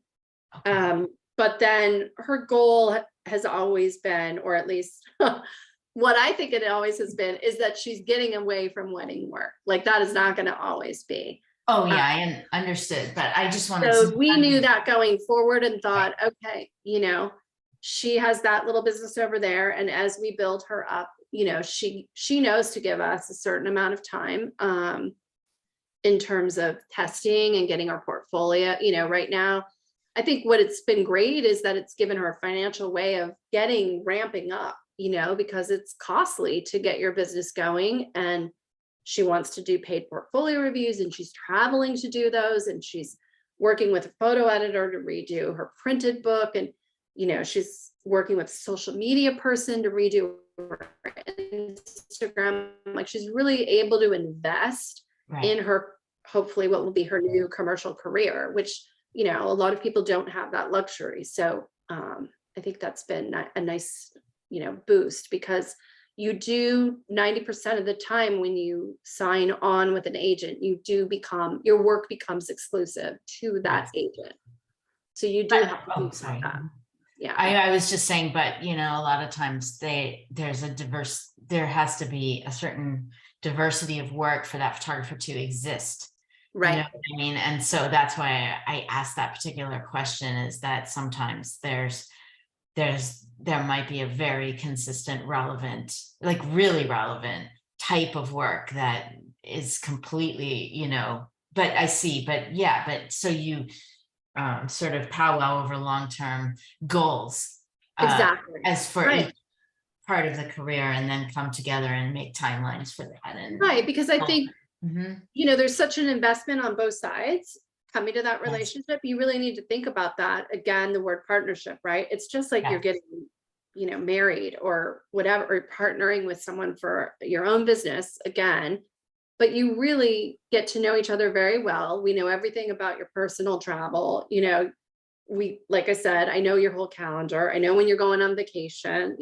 Okay. But then her goal has always been, or at least what I think it always has been is that she's getting away from wedding work. Like that is not going to always be. Oh, yeah, I understood, but I just wanted So to. we knew that going forward and thought, okay, she has that little business over there. And as we build her up, she knows to give us a certain amount of time in terms of testing and getting our portfolio. Right now, I think what it's been great is that it's given her a financial way of ramping up, because it's costly to get your business going. And she wants to do paid portfolio reviews, and she's traveling to do those. And she's working with a photo editor to redo her printed book. And, she's working with a social media person to redo her Instagram. Like she's really able to invest in her, hopefully what will be her new commercial career, which, a lot of people don't have that luxury. So I think that's been a nice, boost, because you do 90% of the time when you sign on with an agent, your work becomes exclusive to that agent. So you do have to do that. Yeah. I was just saying, but a lot of times there has to be a certain diversity of work for that photographer to exist. Right. You know what I mean? And so that's why I asked that particular question, is that sometimes there might be a very consistent, relevant, like really relevant type of work that is completely, but I see, but so you sort of powwow over long-term goals Exactly. as for each part of the career, and then come together and make timelines for that. And because I think, there's such an investment on both sides coming to that relationship. You really need to think about that. Again, the word partnership, right? It's just like you're getting, married or whatever, or partnering with someone for your own business again, but you really get to know each other very well. We know everything about your personal travel. Like I said, I know your whole calendar. I know when you're going on vacation,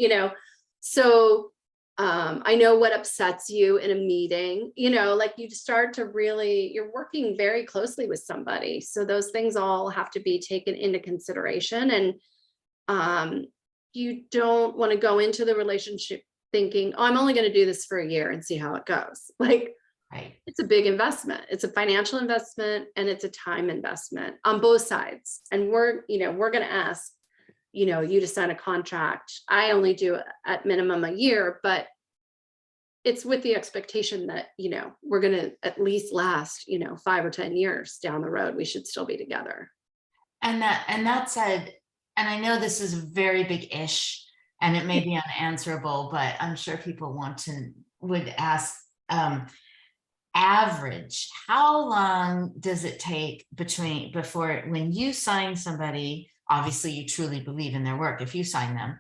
so I know what upsets you in a meeting, like you start to you're working very closely with somebody. So those things all have to be taken into consideration. And you don't want to go into the relationship thinking, oh, I'm only going to do this for a year and see how it goes. It's a big investment. It's a financial investment, and it's a time investment on both sides. And we're going to ask, you to sign a contract. I only do at minimum a year, but it's with the expectation that, we're going to at least last, 5 or 10 years down the road. We should still be together. And that said, and I know this is a very big ish, and it may be unanswerable, but I'm sure people would ask, average, how long does it take before when you sign somebody, obviously you truly believe in their work if you sign them,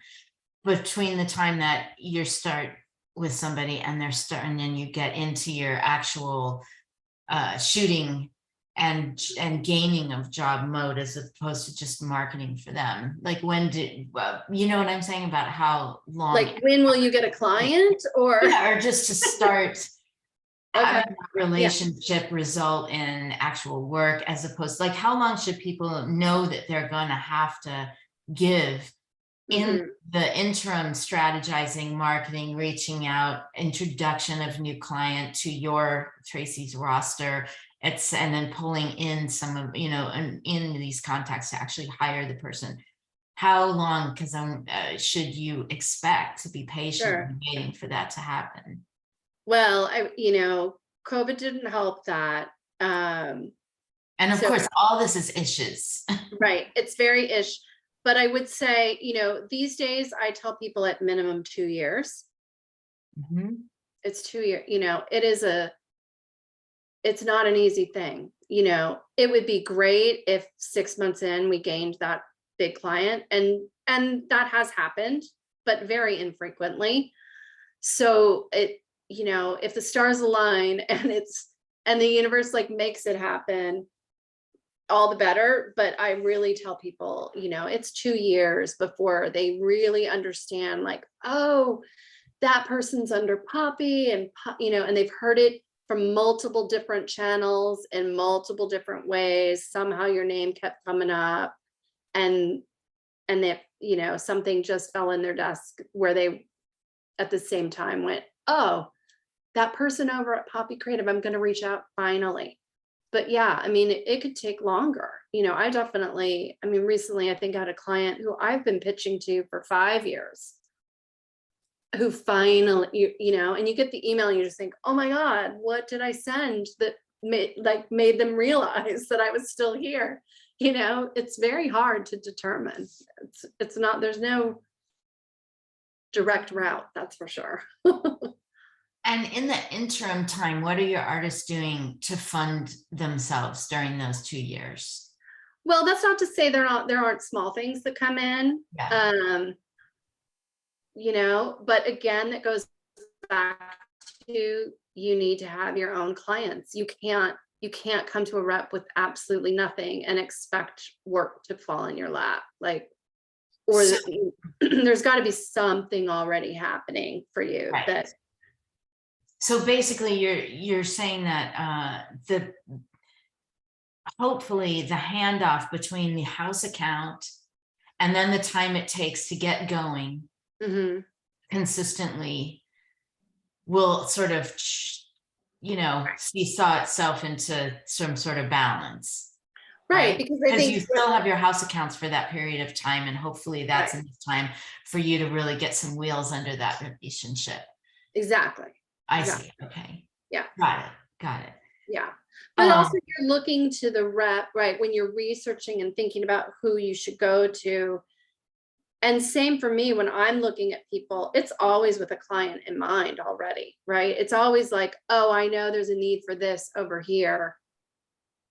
between the time that you start with somebody and then you get into your actual shooting and gaining of job mode, as opposed to just marketing for them? Like when you know what I'm saying about how long, like when will you get a client, or just to start having that relationship result in actual work, as opposed to, like, how long should people know that they're going to have to give in the interim, strategizing, marketing, reaching out, introduction of new client to your Traci's roster, and then pulling in some of, in these contacts to actually hire the person? How long, because should you expect to be patient and waiting for that to happen? Well, COVID didn't help that. And of course, all this is issues. Right. It's very ish. But I would say, these days I tell people at minimum 2 years. It's 2 years, it's not an easy thing. It would be great if 6 months in we gained that big client, and that has happened, but very infrequently. So if the stars align and the universe makes it happen, all the better. But I really tell people, it's 2 years before they really understand, oh, that person's under Poppy, and and they've heard it from multiple different channels in multiple different ways. Somehow your name kept coming up, and if something just fell in their desk where they at the same time went, oh, that person over at Poppy Creative, I'm going to reach out finally. But yeah, I mean, it could take longer. Recently I think I had a client who I've been pitching to for 5 years, who finally, and you get the email and you just think, oh my God, what did I send that made them realize that I was still here? It's very hard to determine. It's not, there's no direct route, that's for sure. And in the interim time, what are your artists doing to fund themselves during those 2 years? Well, that's not to say there aren't small things that come in. Yeah. But again, that goes back to, you need to have your own clients. You can't come to a rep with absolutely nothing and expect work to fall in your lap. There's got to be something already happening for you. Right. So basically you're saying that hopefully the handoff between the house account and then the time it takes to get going consistently will sort of, seesaw itself into some sort of balance. Right. Because I think you still have your house accounts for that period of time. And hopefully that's enough time for you to really get some wheels under that relationship. Exactly. I see. Okay. Yeah. Got it. Yeah. But also you're looking to the rep, right? When you're researching and thinking about who you should go to. And same for me, when I'm looking at people, it's always with a client in mind already, right? It's always like, oh, I know there's a need for this over here.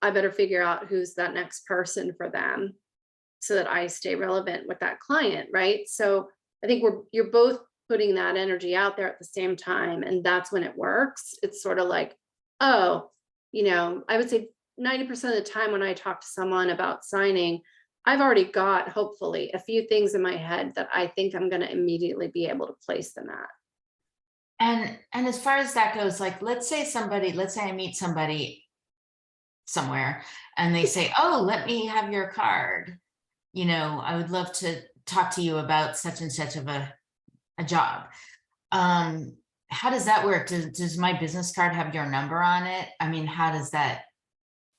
I better figure out who's that next person for them so that I stay relevant with that client, right? So I think you're both putting that energy out there at the same time. And that's when it works. It's sort of like, oh, I would say 90% of the time when I talk to someone about signing, I've already got, hopefully, a few things in my head that I think I'm going to immediately be able to place them at. And as far as that goes, let's say I meet somebody somewhere and they say, oh, let me have your card. I would love to talk to you about such and such of a job. How does that work? Does my business card have your number on it? I mean, how does that,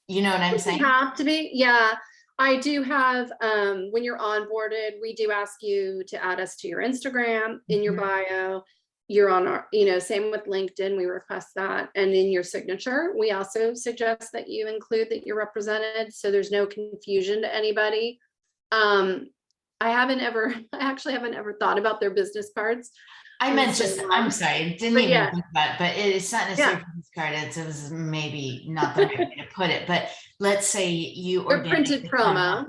you know what I'm saying? Have to be. Yeah. I do have, when you're onboarded, we do ask you to add us to your Instagram in your bio. You're on our, same with LinkedIn, we request that. And in your signature, we also suggest that you include that you're represented, so there's no confusion to anybody. I actually haven't ever thought about their business cards. I'm sorry, didn't even think that, but it's not necessarily a business card. It was maybe not the right way to put it, but let's say you printed promo.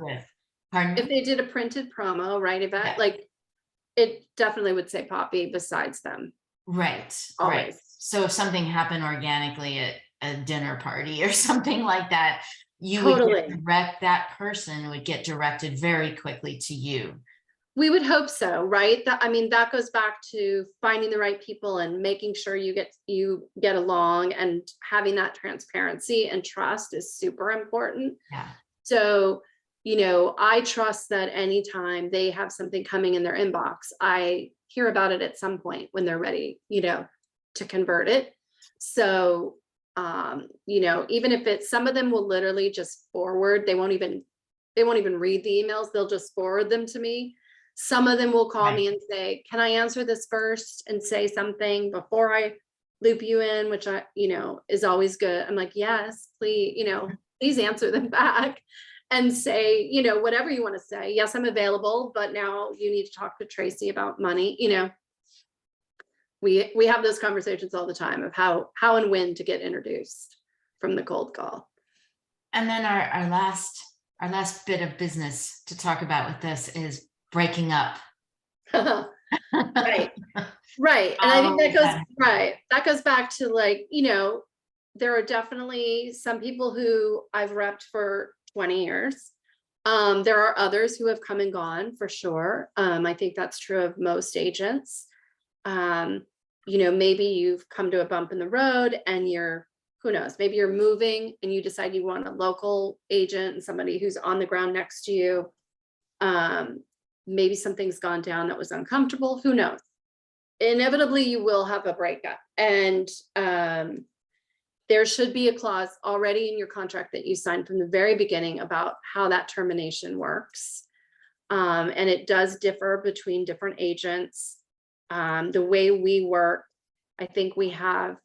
Pardon? If they did a printed promo, right, Yvette, it definitely would say Poppy besides them. Right. Always. Right. So if something happened organically at a dinner party or something like that, that person would get directed very quickly to you. We would hope so, right? That goes back to finding the right people and making sure you get along, and having that transparency and trust is super important. Yeah. So, I trust that anytime they have something coming in their inbox, I hear about it at some point when they're ready, to convert it. So, even if some of them will literally just forward, they won't even read the emails. They'll just forward them to me. Some of them will call me and say, can I answer this first and say something before I loop you in, which is always good. I'm like, yes, please, please answer them back and say, whatever you want to say. Yes, I'm available, but now you need to talk to Traci about money. We have those conversations all the time of how and when to get introduced from the cold call. And then our last bit of business to talk about with this is breaking up. Right. And I think that goes back to there are definitely some people who I've repped for 20 years. There are others who have come and gone for sure. I think that's true of most agents. Maybe you've come to a bump in the road and who knows, maybe you're moving and you decide you want a local agent and somebody who's on the ground next to you. Maybe something's gone down that was uncomfortable, who knows? inevitably you will have a breakup, and there should be a clause already in your contract that you signed from the very beginning about how that termination works. And it does differ between different agents. The way we work, I think we have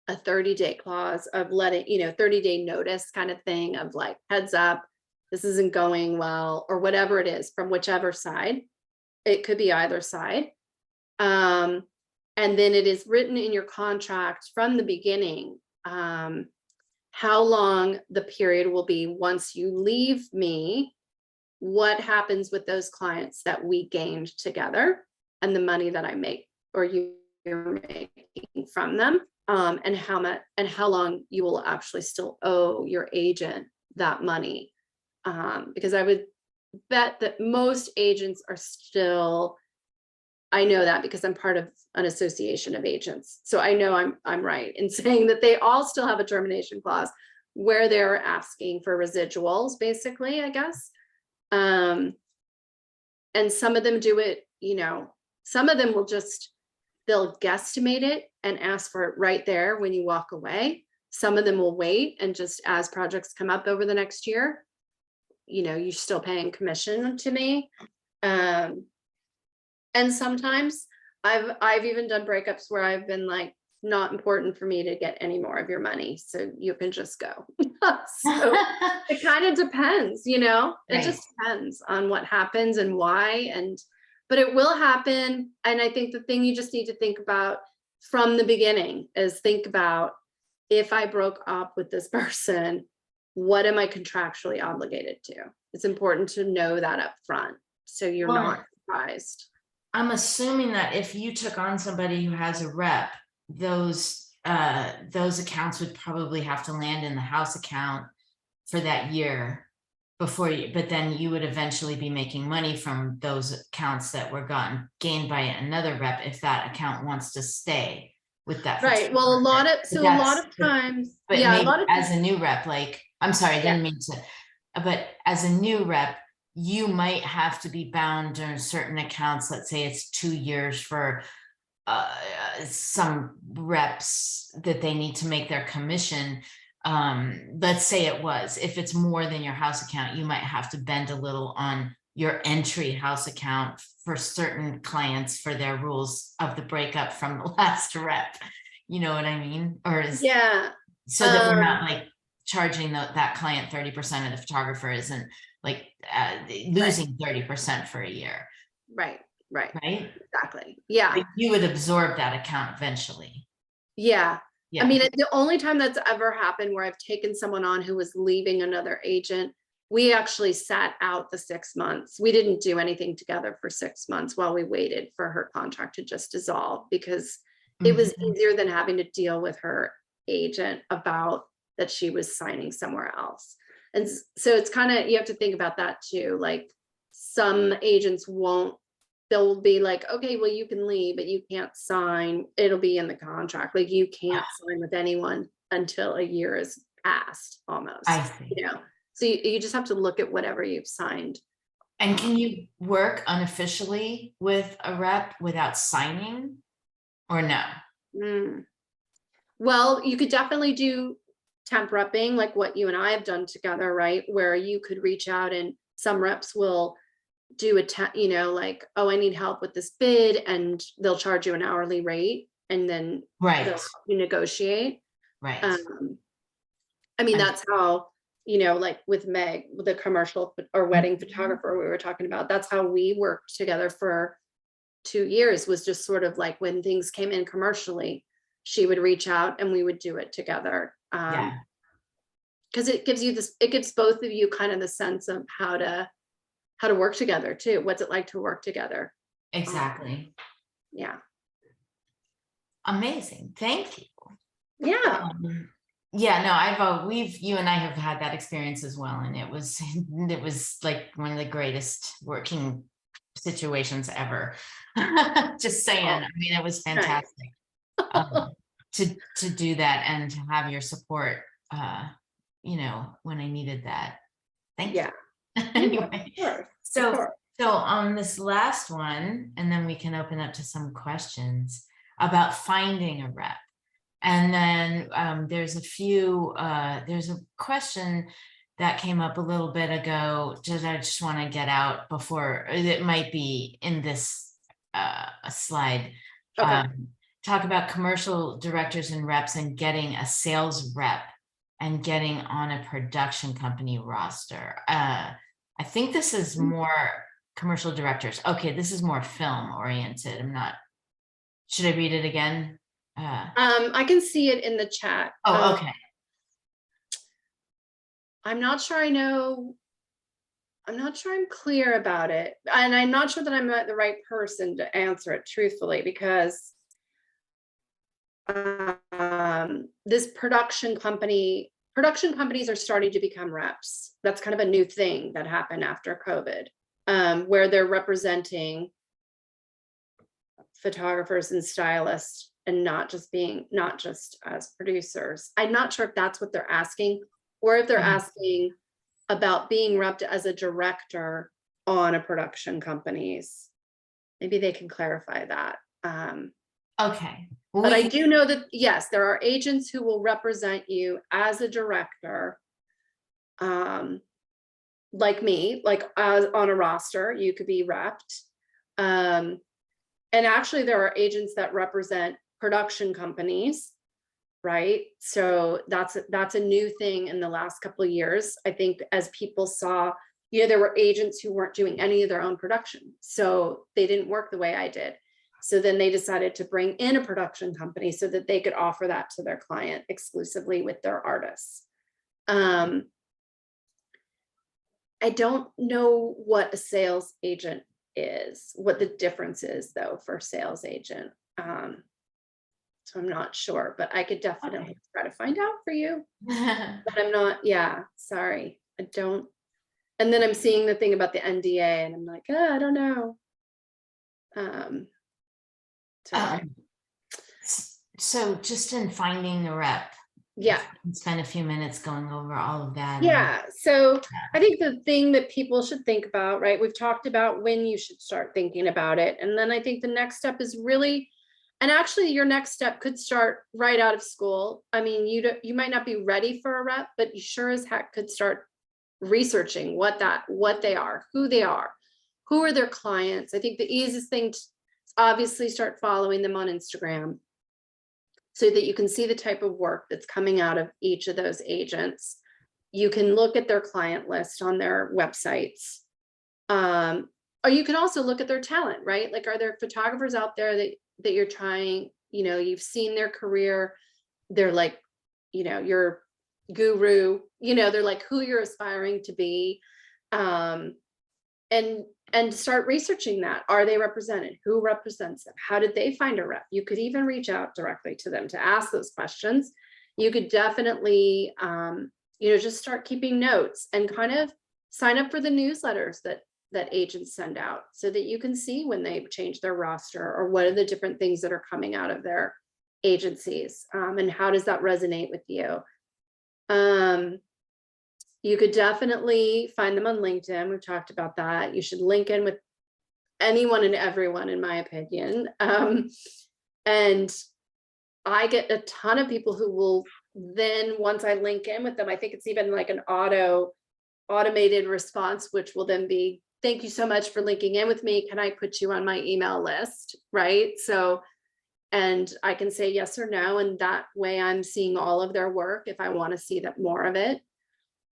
a 30-day clause of letting, 30-day notice kind of thing of like, heads up, this isn't going well, or whatever it is from whichever side. It could be either side. And then it is written in your contract from the beginning, how long the period will be once you leave me, what happens with those clients that we gained together, and the money that I make or you're making from them, and how much and how long you will actually still owe your agent that money. Because I would bet that most agents are still, I know that because I'm part of an association of agents. So I know I'm right in saying that they all still have a termination clause where they're asking for residuals, basically, I guess. And some of them do it, some of them will just, they'll guesstimate it and ask for it right there when you walk away. Some of them will wait, and just as projects come up over the next year, you're still paying commission to me. And sometimes I've even done breakups where I've been like, not important for me to get any more of your money, so you can just go. So it kind of depends, Right. It just depends on what happens and why, but it will happen. And I think the thing you just need to think about from the beginning is think about, if I broke up with this person, what am I contractually obligated to? It's important to know that up front, so you're not surprised. I'm assuming that if you took on somebody who has a rep, those accounts would probably have to land in the house account for that year before you, but then you would eventually be making money from those accounts that were gained by another rep if that account wants to stay with that. Right. Well, a lot of times, but yeah, maybe a lot of as a new rep, like, I'm sorry, I didn't mean to, but as a new rep, you might have to be bound to certain accounts. Let's say it's 2 years for some reps that they need to make their commission. Let's say it was, if it's more than your house account, you might have to bend a little on your entry house account for certain clients for their rules of the breakup from the last rep. You know what I mean? Or is, so that we're not like charging that client 30% and the photographer isn't like losing 30% for a year. Right. Exactly. Yeah. Like you would absorb that account eventually. Yeah. I mean, the only time that's ever happened where I've taken someone on who was leaving another agent, we actually sat out the 6 months. We didn't do anything together for 6 months while we waited for her contract to just dissolve, because it was easier than having to deal with her agent about that she was signing somewhere else. And so it's kind of, you have to think about that too. Like some agents they'll be like, okay, well, you can leave, but you can't sign. It'll be in the contract. Like you can't sign with anyone until a year is passed almost. I see. So you just have to look at whatever you've signed. And can you work unofficially with a rep without signing or no? Well, you could definitely do temp repping, like what you and I have done together, right? Where you could reach out, and some reps will do like, oh, I need help with this bid, and they'll charge you an hourly rate, and then they'll help you negotiate. Right. I mean, that's how, like with Meg, with the commercial or wedding photographer we were talking about, that's how we worked together for 2 years, was just sort of like when things came in commercially, she would reach out and we would do it together. Because it gives both of you kind of the sense of how to work together too. What's it like to work together? Exactly. Yeah. Amazing. Thank you. Yeah. No, you and I have had that experience as well. And it was like one of the greatest working situations ever. Just saying. I mean, it was fantastic to do that and to have your support, when I needed that. Thank you. Anyway, so So on this last one, and then we can open up to some questions about finding a rep. And then there's a question that came up a little bit ago that I just want to get out before it might be in this slide. Okay. Talk about commercial directors and reps and getting a sales rep and getting on a production company roster. I think this is more commercial directors. Okay, this is more film oriented. Should I read it again? I can see it in the chat. Oh, okay. I'm not sure I'm clear about it. And I'm not sure that I'm the right person to answer it truthfully, because this production companies are starting to become reps. That's kind of a new thing that happened after COVID, where they're representing photographers and stylists and not just as producers. I'm not sure if that's what they're asking, or if they're asking about being repped as a director on a production companies. Maybe they can clarify that. Okay. But I do know that, yes, there are agents who will represent you as a director, like me, like on a roster, you could be repped. And actually there are agents that represent production companies, right? So that's a new thing in the last couple of years. I think as people saw, there were agents who weren't doing any of their own production, so they didn't work the way I did. So then they decided to bring in a production company so that they could offer that to their client exclusively with their artists. I don't know what a sales agent is, what the difference is though for sales agent. So I'm not sure, but I could definitely try to find out for you. But I'm not, sorry, I don't. And then I'm seeing the thing about the NDA and I'm like, I don't know. So just in finding the rep, spend a few minutes going over all of that. So I think the thing that people should think about, right, we've talked about when you should start thinking about it, and then I think the next step is really, and actually your next step could start right out of school. I mean, you might not be ready for a rep, but you sure as heck could start researching what they are, who are their clients. I think the easiest thing to obviously start following them on Instagram so that you can see the type of work that's coming out of each of those agents. You can look at their client list on their websites. Or you can also look at their talent, right? Like, are there photographers out there that you're trying, you've seen their career, they're like, your guru, they're like who you're aspiring to be. And start researching that. Are they represented? Who represents them? How did they find a rep? You could even reach out directly to them to ask those questions. You could definitely, just start keeping notes and kind of sign up for the newsletters that agents send out so that you can see when they change their roster or what are the different things that are coming out of their agencies, and how does that resonate with you. You could definitely find them on LinkedIn. We've talked about that. You should link in with anyone and everyone, in my opinion. And I get a ton of people who will then, once I link in with them, I think it's even like an automated response, which will then be, thank you so much for linking in with me. Can I put you on my email list? Right. So, and I can say yes or no. And that way I'm seeing all of their work if I want to see that more of it.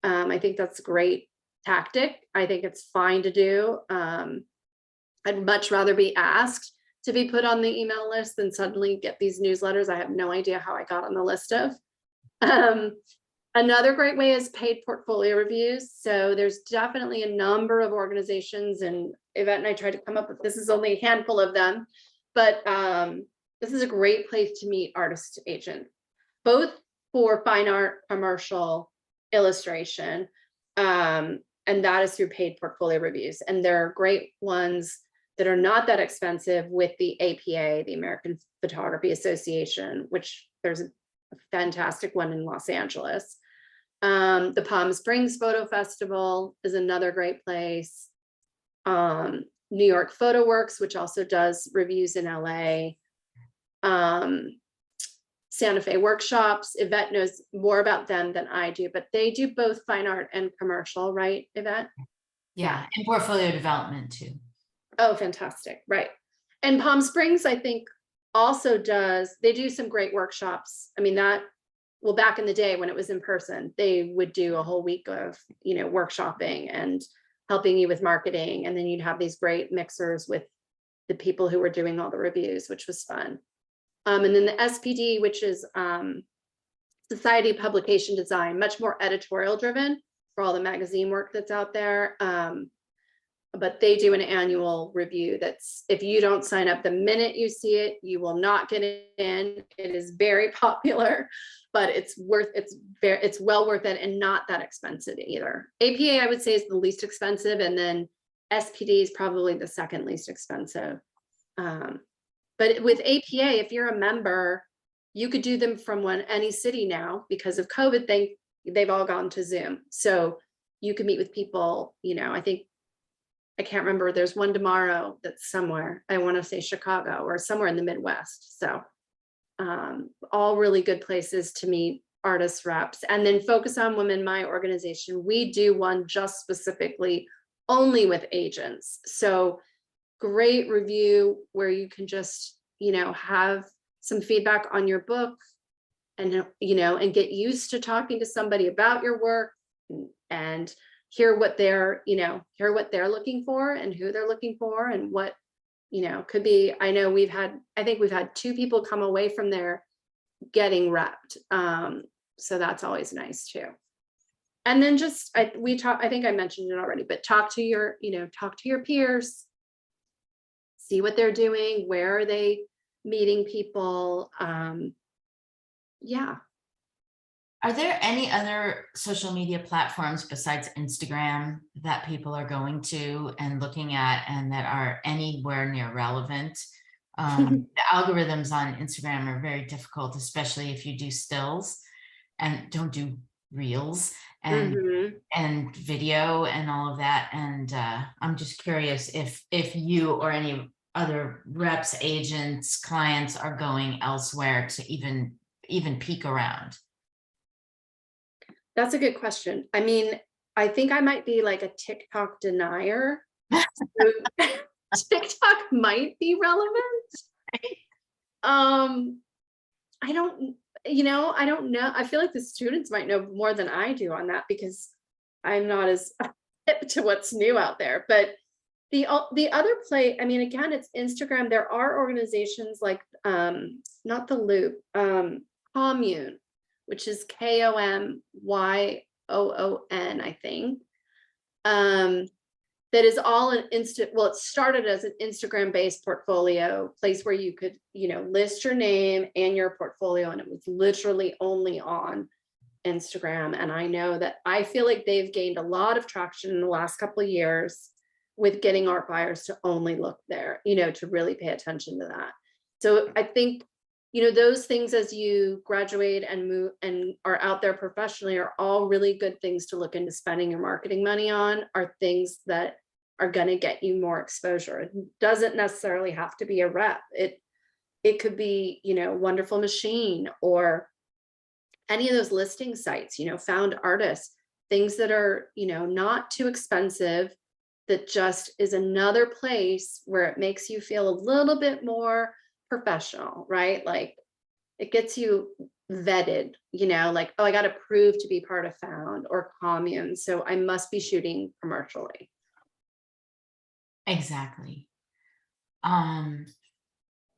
I think that's a great tactic. I think it's fine to do. I'd much rather be asked to be put on the email list than suddenly get these newsletters I have no idea how I got on the list of. Another great way is paid portfolio reviews. So there's definitely a number of organizations, and Yvette and I tried to come up with, this is only a handful of them, but this is a great place to meet artist agent, both for fine art, commercial, illustration, and that is through paid portfolio reviews. And there are great ones that are not that expensive with the APA, the American Photography Association, which there's a fantastic one in Los Angeles. The Palm Springs Photo Festival is another great place. New York Photo Works, which also does reviews in LA. Santa Fe Workshops. Yvette knows more about them than I do, but they do both fine art and commercial, right, Yvette? Yeah, and portfolio development too. Oh, fantastic. Right. And Palm Springs, I think, also they do some great workshops. I mean, well, back in the day when it was in person, they would do a whole week of, workshopping and helping you with marketing. And then you'd have these great mixers with the people who were doing all the reviews, which was fun. And then the SPD, which is Society of Publication Design, much more editorial driven for all the magazine work that's out there. But they do an annual review that's, if you don't sign up the minute you see it, you will not get in. It is very popular, but it's well worth it and not that expensive either. APA, I would say, is the least expensive, and then SPD is probably the second least expensive. But with APA, if you're a member, you could do them from any city now. Because of COVID, they've all gone to Zoom. So you can meet with people, I can't remember, there's one tomorrow that's somewhere, I want to say Chicago or somewhere in the Midwest. So all really good places to meet artist reps. And then Focus on Women, my organization, we do one just specifically only with agents. So great review where you can just, have some feedback on your book and, and get used to talking to somebody about your work and hear what they're looking for and who they're looking for and what, could be. I know I think we've had 2 people come away from there getting repped. So that's always nice too. And then I think I mentioned it already, but talk to your peers, see what they're doing, where are they meeting people. Yeah. Are there any other social media platforms besides Instagram that people are going to and looking at and that are anywhere near relevant? The algorithms on Instagram are very difficult, especially if you do stills and don't do reels and video and all of that. And I'm just curious if you or any other reps, agents, clients are going elsewhere to even peek around. That's a good question. I mean, I think I might be like a TikTok denier. TikTok might be relevant. I don't know. I feel like the students might know more than I do on that because I'm not as hip to what's new out there. But the other play, I mean, again, it's Instagram. There are organizations like not the Loop, Commune, which is KOMYOON, I think. That is all an it started as an Instagram-based portfolio place where you could, list your name and your portfolio, and it was literally only on Instagram. And I feel like they've gained a lot of traction in the last couple of years with getting art buyers to only look there, to really pay attention to that. So I think, those things as you graduate and move and are out there professionally are all really good things to look into spending your marketing money on, are things that are going to get you more exposure. It doesn't necessarily have to be a rep. It could be, Wonderful Machine or any of those listing sites, Found Artists, things that are, not too expensive, that just is another place where it makes you feel a little bit more professional, right? Like it gets you vetted, like, oh, I got to prove to be part of Found or Commune, so I must be shooting commercially. Exactly. Now,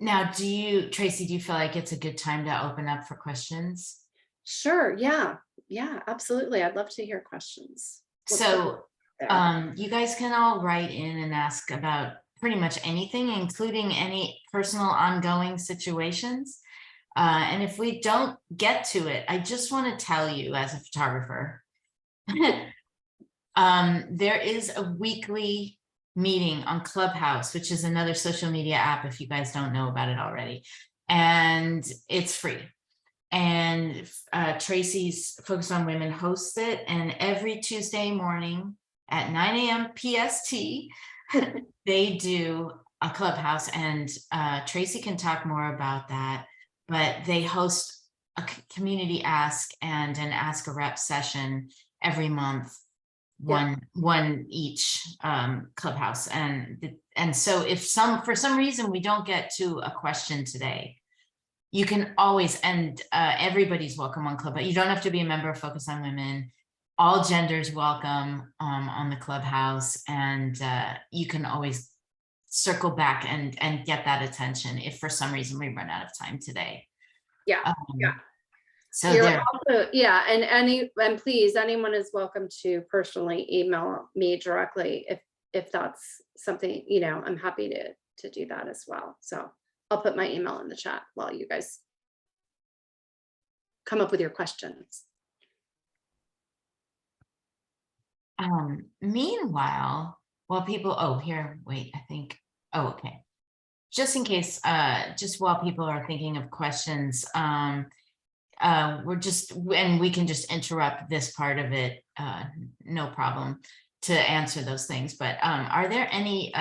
Traci, do you feel like it's a good time to open up for questions? Sure. Yeah, absolutely. I'd love to hear questions. So you guys can all write in and ask about pretty much anything, including any personal ongoing situations. And if we don't get to it, I just want to tell you as a photographer, there is a weekly meeting on Clubhouse, which is another social media app if you guys don't know about it already. And it's free. And Traci's Focus on Women hosts it. And every Tuesday morning at 9 a.m. PST, they do a clubhouse, and Traci can talk more about that, but they host a community ask and an ask a rep session every month, one each clubhouse. And so if for some reason we don't get to a question today, you can always, and everybody's welcome on club, but you don't have to be a member of Focus on Women. All genders welcome on the clubhouse, and you can always circle back and get that attention if for some reason we run out of time today. Yeah. So You're there. also, and please, anyone is welcome to personally email me directly if that's something, I'm happy to do that as well. So I'll put my email in the chat while you guys come up with your questions. Meanwhile, while people, okay. Just in case, just while people are thinking of questions, we can just interrupt this part of it, no problem, to answer those things. But are there any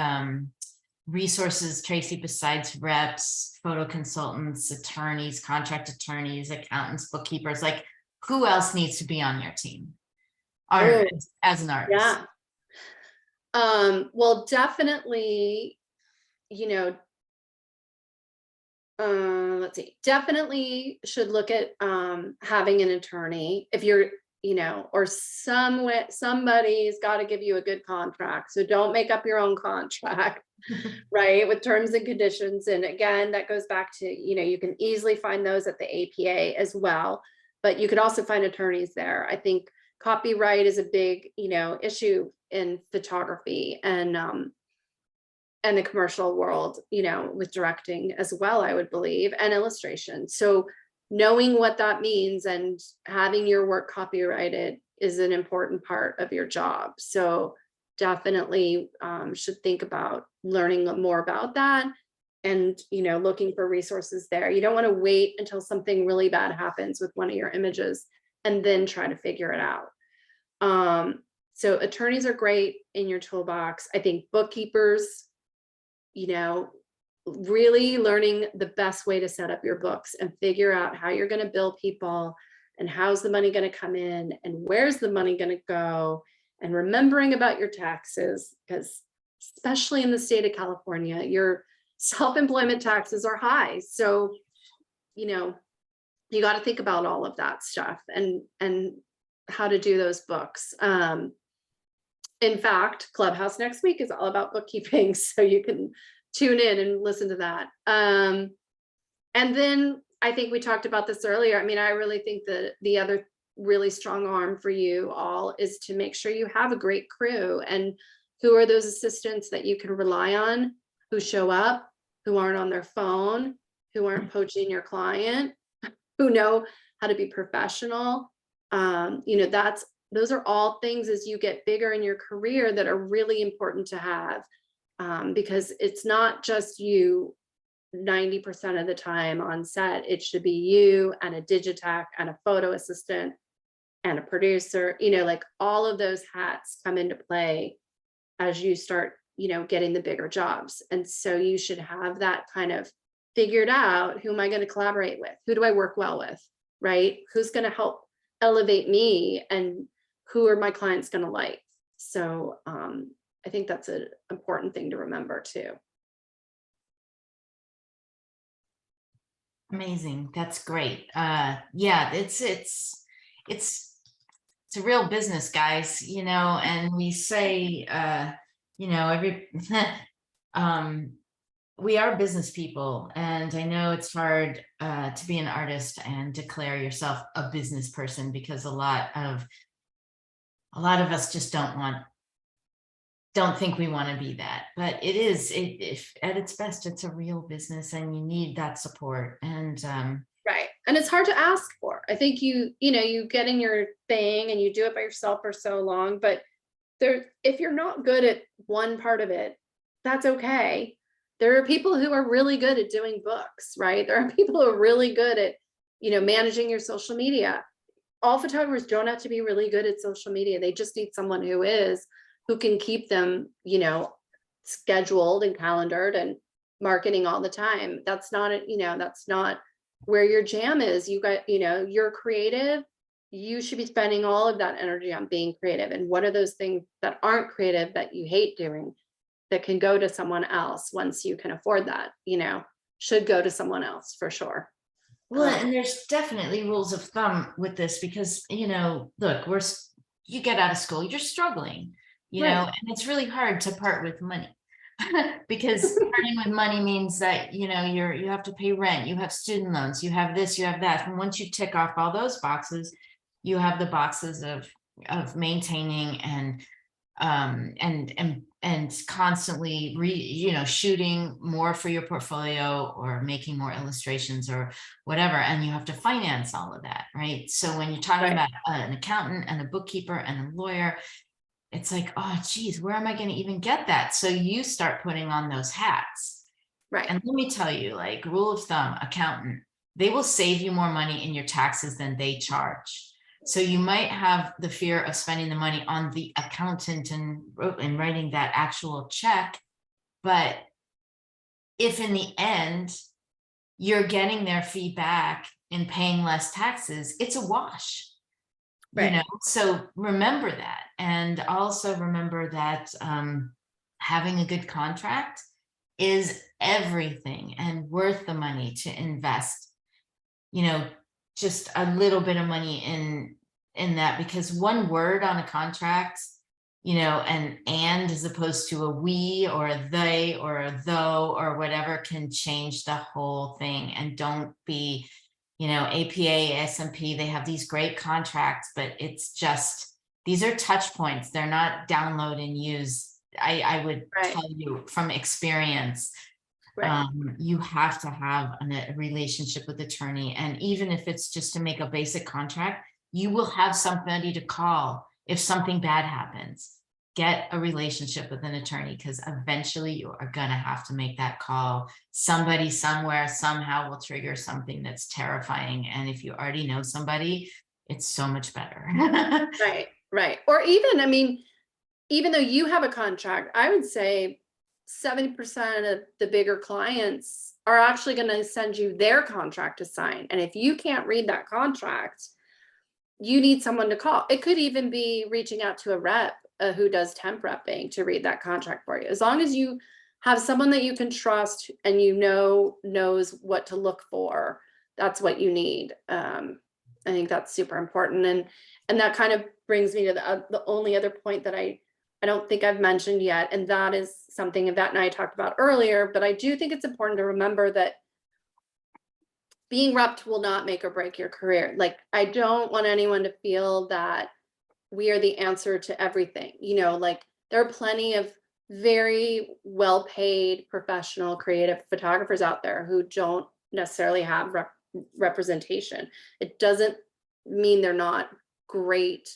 resources, Traci, besides reps, photo consultants, attorneys, contract attorneys, accountants, bookkeepers, like who else needs to be on your team as an artist? Yeah. Well, definitely, let's see, definitely should look at having an attorney if you're, or somebody's got to give you a good contract. So don't make up your own contract, right? With terms and conditions. And again, that goes back to, you can easily find those at the APA as well, but you could also find attorneys there. I think copyright is a big, issue in photography and the commercial world, with directing as well, I would believe, and illustration. So knowing what that means and having your work copyrighted is an important part of your job. So definitely should think about learning more about that and, looking for resources there. You don't want to wait until something really bad happens with one of your images and then try to figure it out. So attorneys are great in your toolbox. I think bookkeepers, really learning the best way to set up your books and figure out how you're going to bill people and how's the money going to come in and where's the money going to go, and remembering about your taxes, because especially in the state of California, your self-employment taxes are high. So, you got to think about all of that stuff and how to do those books. In fact, Clubhouse next week is all about bookkeeping, so you can tune in and listen to that. And then I think we talked about this earlier. I mean, I really think that the other really strong arm for you all is to make sure you have a great crew. And who are those assistants that you can rely on, who show up, who aren't on their phone, who aren't poaching your client, who know how to be professional. Those are all things as you get bigger in your career that are really important to have, because it's not just you 90% of the time on set. It should be you and a digitech and a photo assistant and a producer, like all of those hats come into play as you start, getting the bigger jobs. And so you should have that kind of figured out. Who am I going to collaborate with? Who do I work well with? Right? Who's going to help elevate me, and who are my clients going to like? So I think that's an important thing to remember too. Amazing. That's great. Yeah, it's a real business, guys, and we say, we are business people, and I know it's hard to be an artist and declare yourself a business person, because a lot of us just don't think we want to be that, but if at its best, it's a real business, and you need that support. And right, and it's hard to ask for. I think you get in your thing and you do it by yourself for so long, but if you're not good at one part of it, that's okay. There are people who are really good at doing books, right? There are people who are really good at, managing your social media. All photographers don't have to be really good at social media. They just need someone who can keep them, scheduled and calendared and marketing all the time. That's not, that's not where your jam is. You got, you're creative. You should be spending all of that energy on being creative. And what are those things that aren't creative that you hate doing that can go to someone else once you can afford that, should go to someone else for sure. Well, and there's definitely rules of thumb with this because, look, you get out of school, you're struggling, and it's really hard to part with money because parting with money means that, you have to pay rent, you have student loans, you have this, you have that. And once you tick off all those boxes, you have the boxes of maintaining and constantly shooting more for your portfolio or making more illustrations or whatever, and you have to finance all of that, right? So when you're talking about an accountant and a bookkeeper and a lawyer, it's like, oh geez, where am I going to even get that? So you start putting on those hats, right? And let me tell you, like, rule of thumb, accountant, they will save you more money in your taxes than they charge. So you might have the fear of spending the money on the accountant and writing that actual check. But if in the end, you're getting their feedback and paying less taxes, it's a wash, So remember that. And also remember that having a good contract is everything and worth the money to invest, just a little bit of money in that, because one word on a contract, and as opposed to a we or a they or a though or whatever can change the whole thing. And don't be, APA, S&P, they have these great contracts, but it's just, these are touch points. They're not download and use. I would tell you from experience, you have to have a relationship with attorney. And even if it's just to make a basic contract, you will have somebody to call if something bad happens. Get a relationship with an attorney, because eventually you are going to have to make that call. Somebody somewhere somehow will trigger something that's terrifying. And if you already know somebody, it's so much better. Right. Or even, even though you have a contract, I would say 70% of the bigger clients are actually going to send you their contract to sign. And if you can't read that contract, you need someone to call. It could even be reaching out to a rep who does temp repping to read that contract for you. As long as you have someone that you can trust and knows what to look for, that's what you need. I think that's super important. And that kind of brings me to the only other point that I don't think I've mentioned yet, and that is something Yvette and I talked about earlier, but I do think it's important to remember that being repped will not make or break your career. Like, I don't want anyone to feel that we are the answer to everything. Like, there are plenty of very well-paid professional creative photographers out there who don't necessarily have representation. It doesn't mean they're not great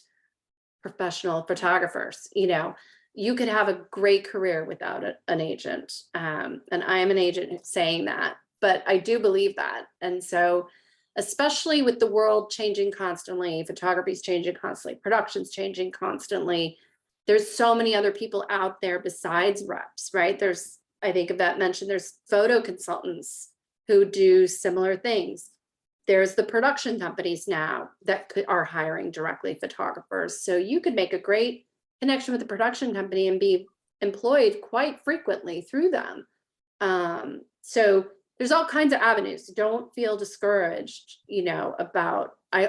professional photographers. You could have a great career without an agent. And I am an agent saying that, but I do believe that. And so, especially with the world changing constantly, photography is changing constantly, production's changing constantly, there's so many other people out there besides reps, right? I think Yvette mentioned, there's photo consultants who do similar things. There's the production companies now that are hiring directly photographers. So you could make a great connection with the production company and be employed quite frequently through them. So there's all kinds of avenues. Don't feel discouraged, about I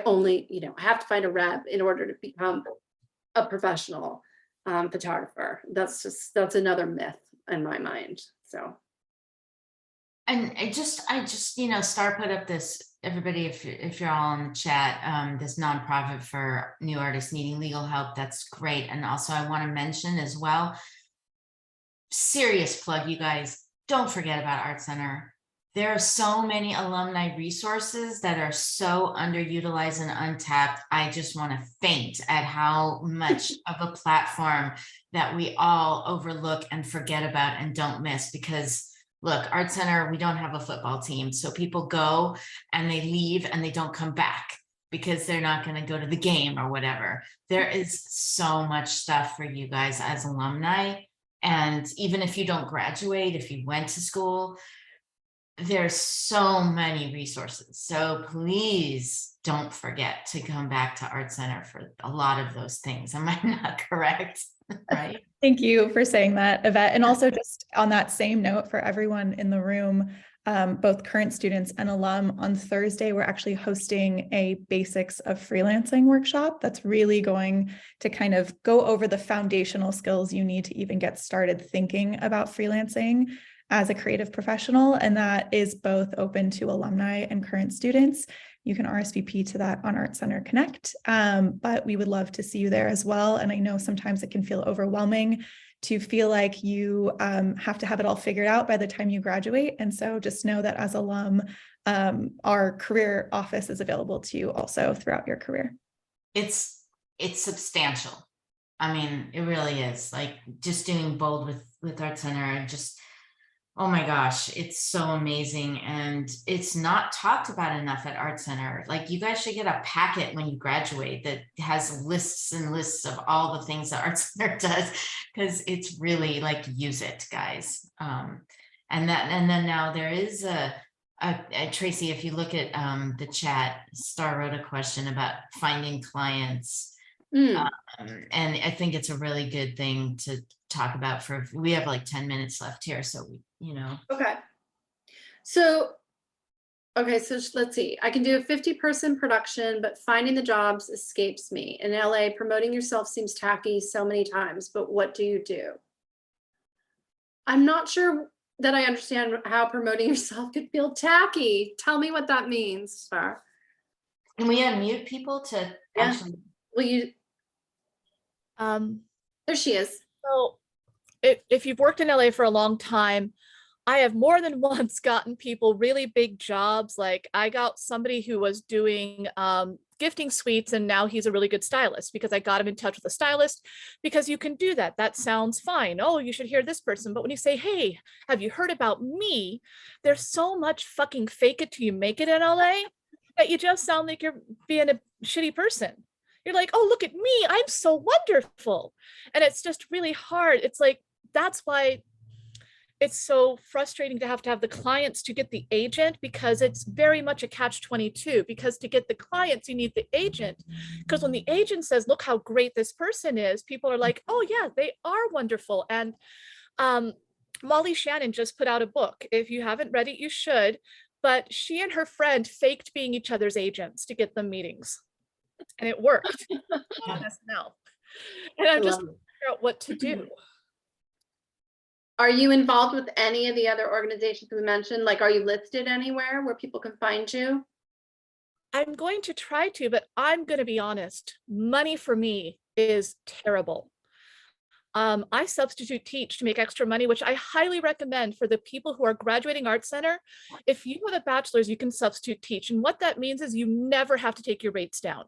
have to find a rep in order to become a professional photographer. That's another myth in my mind. So. And I just, Star put up this, everybody, if you're all in the chat, this nonprofit for new artists needing legal help. That's great. And also I want to mention as well, serious plug, you guys, don't forget about ArtCenter. There are so many alumni resources that are so underutilized and untapped. I just want to faint at how much of a platform that we all overlook and forget about and don't miss, because look, ArtCenter, we don't have a football team. So people go and they leave and they don't come back because they're not going to go to the game or whatever. There is so much stuff for you guys as alumni. And even if you don't graduate, if you went to school, there's so many resources. So please don't forget to come back to ArtCenter for a lot of those things. Am I not correct? Right? Thank you for saying that, Yvette. And also just on that same note for everyone in the room, both current students and alum, on Thursday, we're actually hosting a basics of freelancing workshop that's really going to kind of go over the foundational skills you need to even get started thinking about freelancing as a creative professional. And that is both open to alumni and current students. You can RSVP to that on ArtCenter Connect, but we would love to see you there as well. And I know sometimes it can feel overwhelming to feel like you have to have it all figured out by the time you graduate. And so just know that as alum, our career office is available to you also throughout your career. It's substantial. I mean, it really is. Like just doing bold with ArtCenter, and just, oh my gosh, it's so amazing. And it's not talked about enough at ArtCenter. Like you guys should get a packet when you graduate that has lists and lists of all the things that ArtCenter does, because it's really like, use it, guys. And then now there is a Traci, if you look at the chat, Star wrote a question about finding clients. And I think it's a really good thing to talk about. We have like 10 minutes left here, so Okay. So let's see. I can do a 50-person production, but finding the jobs escapes me. In LA, promoting yourself seems tacky so many times, but what do you do? I'm not sure that I understand how promoting yourself could feel tacky. Tell me what that means, Star. Can we unmute people to actually? Will you? There she is. So if you've worked in LA for a long time, I have more than once gotten people really big jobs. Like I got somebody who was doing gifting suites, and now he's a really good stylist because I got him in touch with a stylist, because you can do that. That sounds fine. Oh, you should hear this person. But when you say, hey, have you heard about me? There's so much fucking fake it till you make it in LA that you just sound like you're being a shitty person. You're like, oh, look at me, I'm so wonderful. And it's just really hard. It's like, that's why it's so frustrating to have the clients to get the agent, because it's very much a catch-22, because to get the clients, you need the agent. Because when the agent says, look how great this person is, people are like, oh yeah, they are wonderful. And Molly Shannon just put out a book. If you haven't read it, you should. But she and her friend faked being each other's agents to get them meetings. And it worked on SNL. And I'm just trying to figure out what to do. Are you involved with any of the other organizations we mentioned? Like, are you listed anywhere where people can find you? I'm going to try to, but I'm going to be honest. Money for me is terrible. I substitute teach to make extra money, which I highly recommend for the people who are graduating ArtCenter. If you have a bachelor's, you can substitute teach. And what that means is you never have to take your rates down.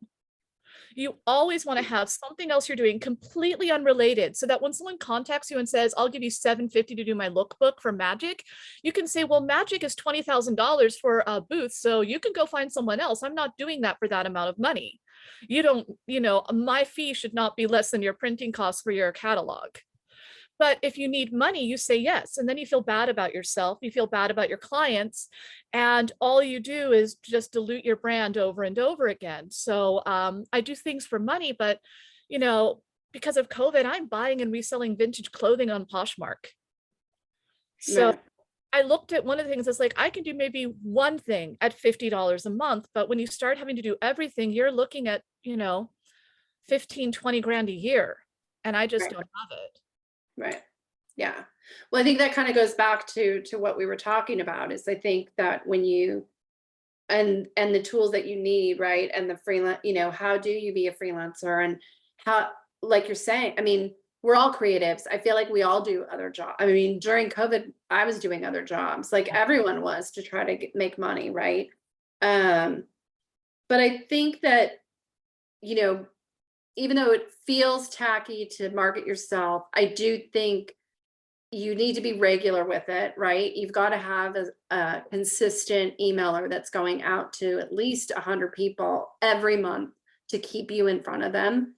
You always want to have something else you're doing completely unrelated, so that when someone contacts you and says, I'll give you $750 to do my lookbook for magic, you can say, well, magic is $20,000 for a booth, so you can go find someone else. I'm not doing that for that amount of money. You don't, my fee should not be less than your printing costs for your catalog. But if you need money, you say yes. And then you feel bad about yourself. You feel bad about your clients. And all you do is just dilute your brand over and over again. So I do things for money, but, because of COVID, I'm buying and reselling vintage clothing on Poshmark. So I looked at one of the things that's like, I can do maybe one thing at $50 a month. But when you start having to do everything, you're looking at, 15, 20 grand a year. And I just don't have it. Right. Yeah. Well, I think that kind of goes back to what we were talking about, is I think that when you, and the tools that you need, right. And the freelance, how do you be a freelancer, and how, like you're saying, I mean, we're all creatives. I feel like we all do other jobs. I mean, during COVID, I was doing other jobs, like everyone was, to try to make money. Right. But I think that, even though it feels tacky to market yourself, I do think you need to be regular with it, right? You've got to have a consistent emailer that's going out to at least 100 people every month to keep you in front of them.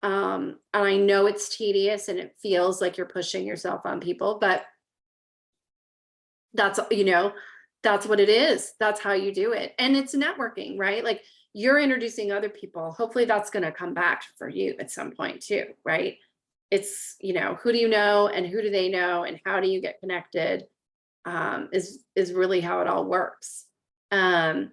And I know it's tedious and it feels like you're pushing yourself on people, but that's, you know, that's what it is. That's how you do it. And it's networking, right? Like you're introducing other people. Hopefully that's going to come back for you at some point too, right? It's, you know, who do you know and who do they know and how do you get connected, is really how it all works. And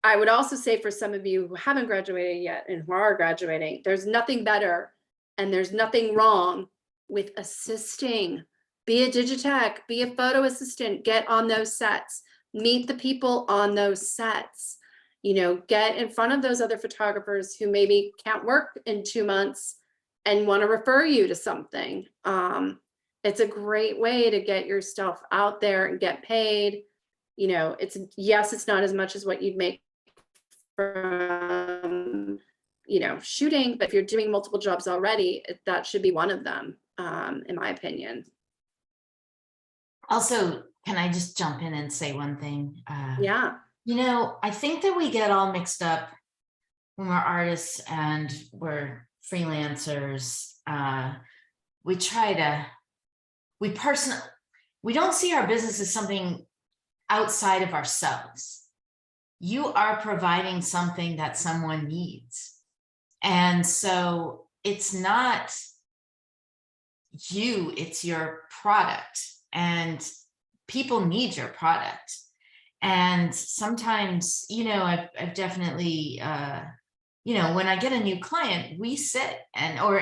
I would also say for some of you who haven't graduated yet and who are graduating, there's nothing better and there's nothing wrong with assisting. Be a digitech, be a photo assistant, get on those sets, meet the people on those sets, you know, get in front of those other photographers who maybe can't work in 2 months and want to refer you to something. It's a great way to get your stuff out there and get paid. You know, yes, it's not as much as what you'd make from, you know, shooting, but if you're doing multiple jobs already, that should be one of them, in my opinion. Also, can I just jump in and say one thing? Yeah. You know, I think that we get all mixed up when we're artists and we're freelancers. We don't see our business as something outside of ourselves. You are providing something that someone needs. And so it's not you, it's your product. And people need your product. And sometimes, you know, I've definitely, you know, when I get a new client, we sit or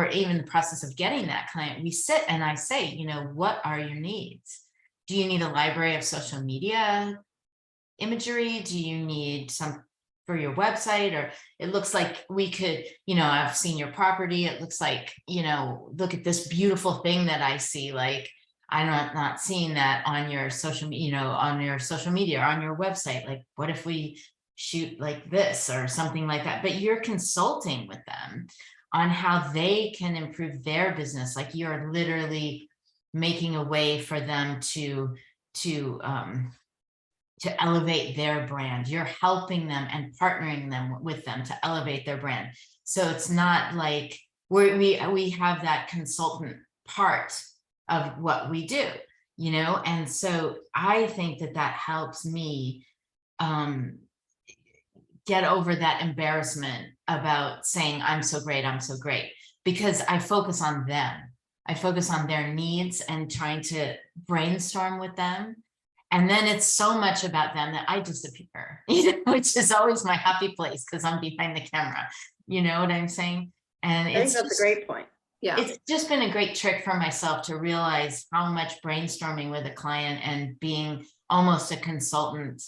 even the process of getting that client, we sit and I say, you know, what are your needs? Do you need a library of social media imagery? Do you need some for your website? Or it looks like we could, you know, I've seen your property. It looks like, you know, look at this beautiful thing that I see. Like, I'm not seeing that on your social, you know, on your social media or on your website. Like, what if we shoot like this or something like that? But you're consulting with them on how they can improve their business. Like you're literally making a way for them to elevate their brand. You're helping them and partnering them with them to elevate their brand. So it's not like we have that consultant part of what we do, you know? And so I think that helps me get over that embarrassment about saying, I'm so great, because I focus on them. I focus on their needs and trying to brainstorm with them. And then it's so much about them that I disappear, you know, which is always my happy place because I'm behind the camera. You know what I'm saying? And I think that's a great point. Yeah. It's just been a great trick for myself to realize how much brainstorming with a client and being almost a consultant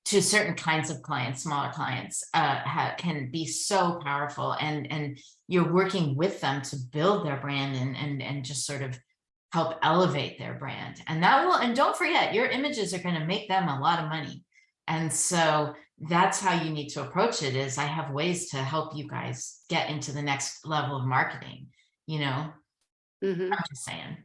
to certain kinds of clients, smaller clients, can be so powerful. And you're working with them to build their brand and just sort of help elevate their brand. And don't forget, your images are going to make them a lot of money. And so that's how you need to approach it. Is I have ways to help you guys get into the next level of marketing, you know. I'm just saying.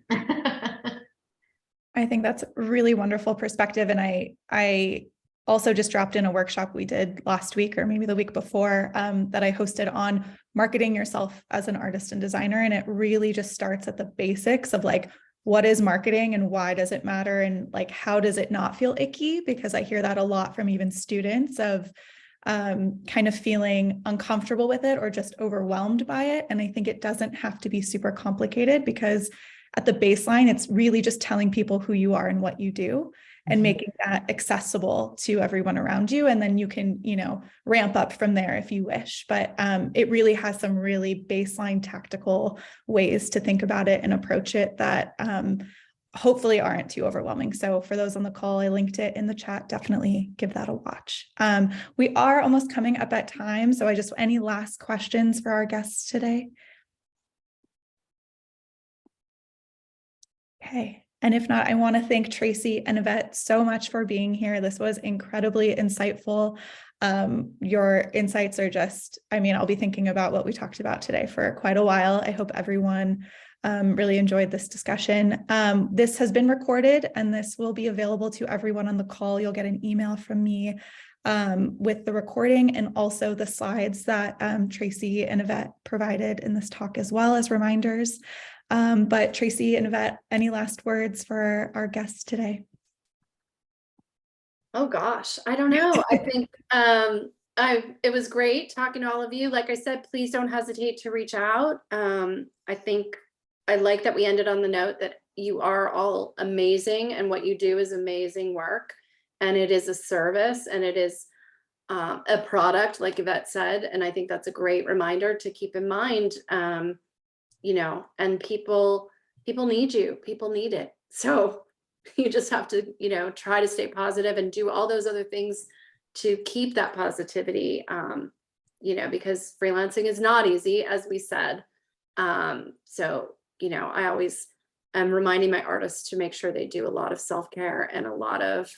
I think that's a really wonderful perspective. And I also just dropped in a workshop we did last week or maybe the week before that I hosted on marketing yourself as an artist and designer. And it really just starts at the basics of like, what is marketing and why does it matter? And like, how does it not feel icky? Because I hear that a lot from even students of kind of feeling uncomfortable with it or just overwhelmed by it. And I think it doesn't have to be super complicated, because at the baseline, it's really just telling people who you are and what you do and making that accessible to everyone around you. And then you can, you know, ramp up from there if you wish. But it really has some really baseline tactical ways to think about it and approach it that hopefully aren't too overwhelming. So for those on the call, I linked it in the chat. Definitely give that a watch. We are almost coming up at time. So any last questions for our guests today? Okay. And if not, I want to thank Traci and Yvette so much for being here. This was incredibly insightful. Your insights are just, I mean, I'll be thinking about what we talked about today for quite a while. I hope everyone really enjoyed this discussion. This has been recorded and this will be available to everyone on the call. You'll get an email from me with the recording and also the slides that Traci and Yvette provided in this talk as well as reminders. But Traci and Yvette, any last words for our guests today? Oh gosh, I don't know. I think it was great talking to all of you. Like I said, please don't hesitate to reach out. I think I like that we ended on the note that you are all amazing and what you do is amazing work. And it is a service and it is a product, like Yvette said. And I think that's a great reminder to keep in mind, you know, and people need you, people need it. So you just have to, you know, try to stay positive and do all those other things to keep that positivity, you know, because freelancing is not easy, as we said. So, you know, I always am reminding my artists to make sure they do a lot of self-care and a lot of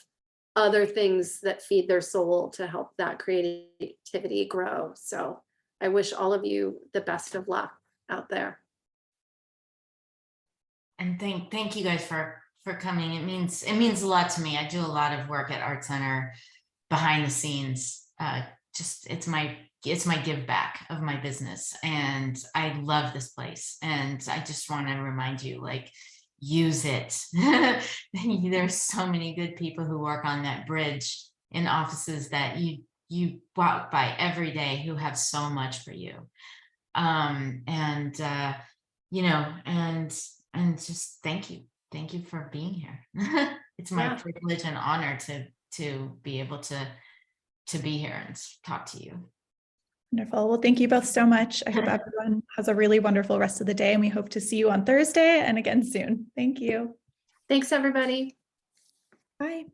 other things that feed their soul to help that creativity grow. So I wish all of you the best of luck out there. And thank you guys for coming. It means a lot to me. I do a lot of work at ArtCenter behind the scenes. It's my give back of my business, and I love this place. And I just want to remind you, like, use it. There's so many good people who work on that bridge in offices that you walk by every day who have so much for you. You know, and just thank you for being here. It's my privilege and honor to be able to be here and talk to you. Wonderful. Well, thank you both so much. I hope everyone has a really wonderful rest of the day, and we hope to see you on Thursday and again soon. Thank you. Thanks, everybody. Bye.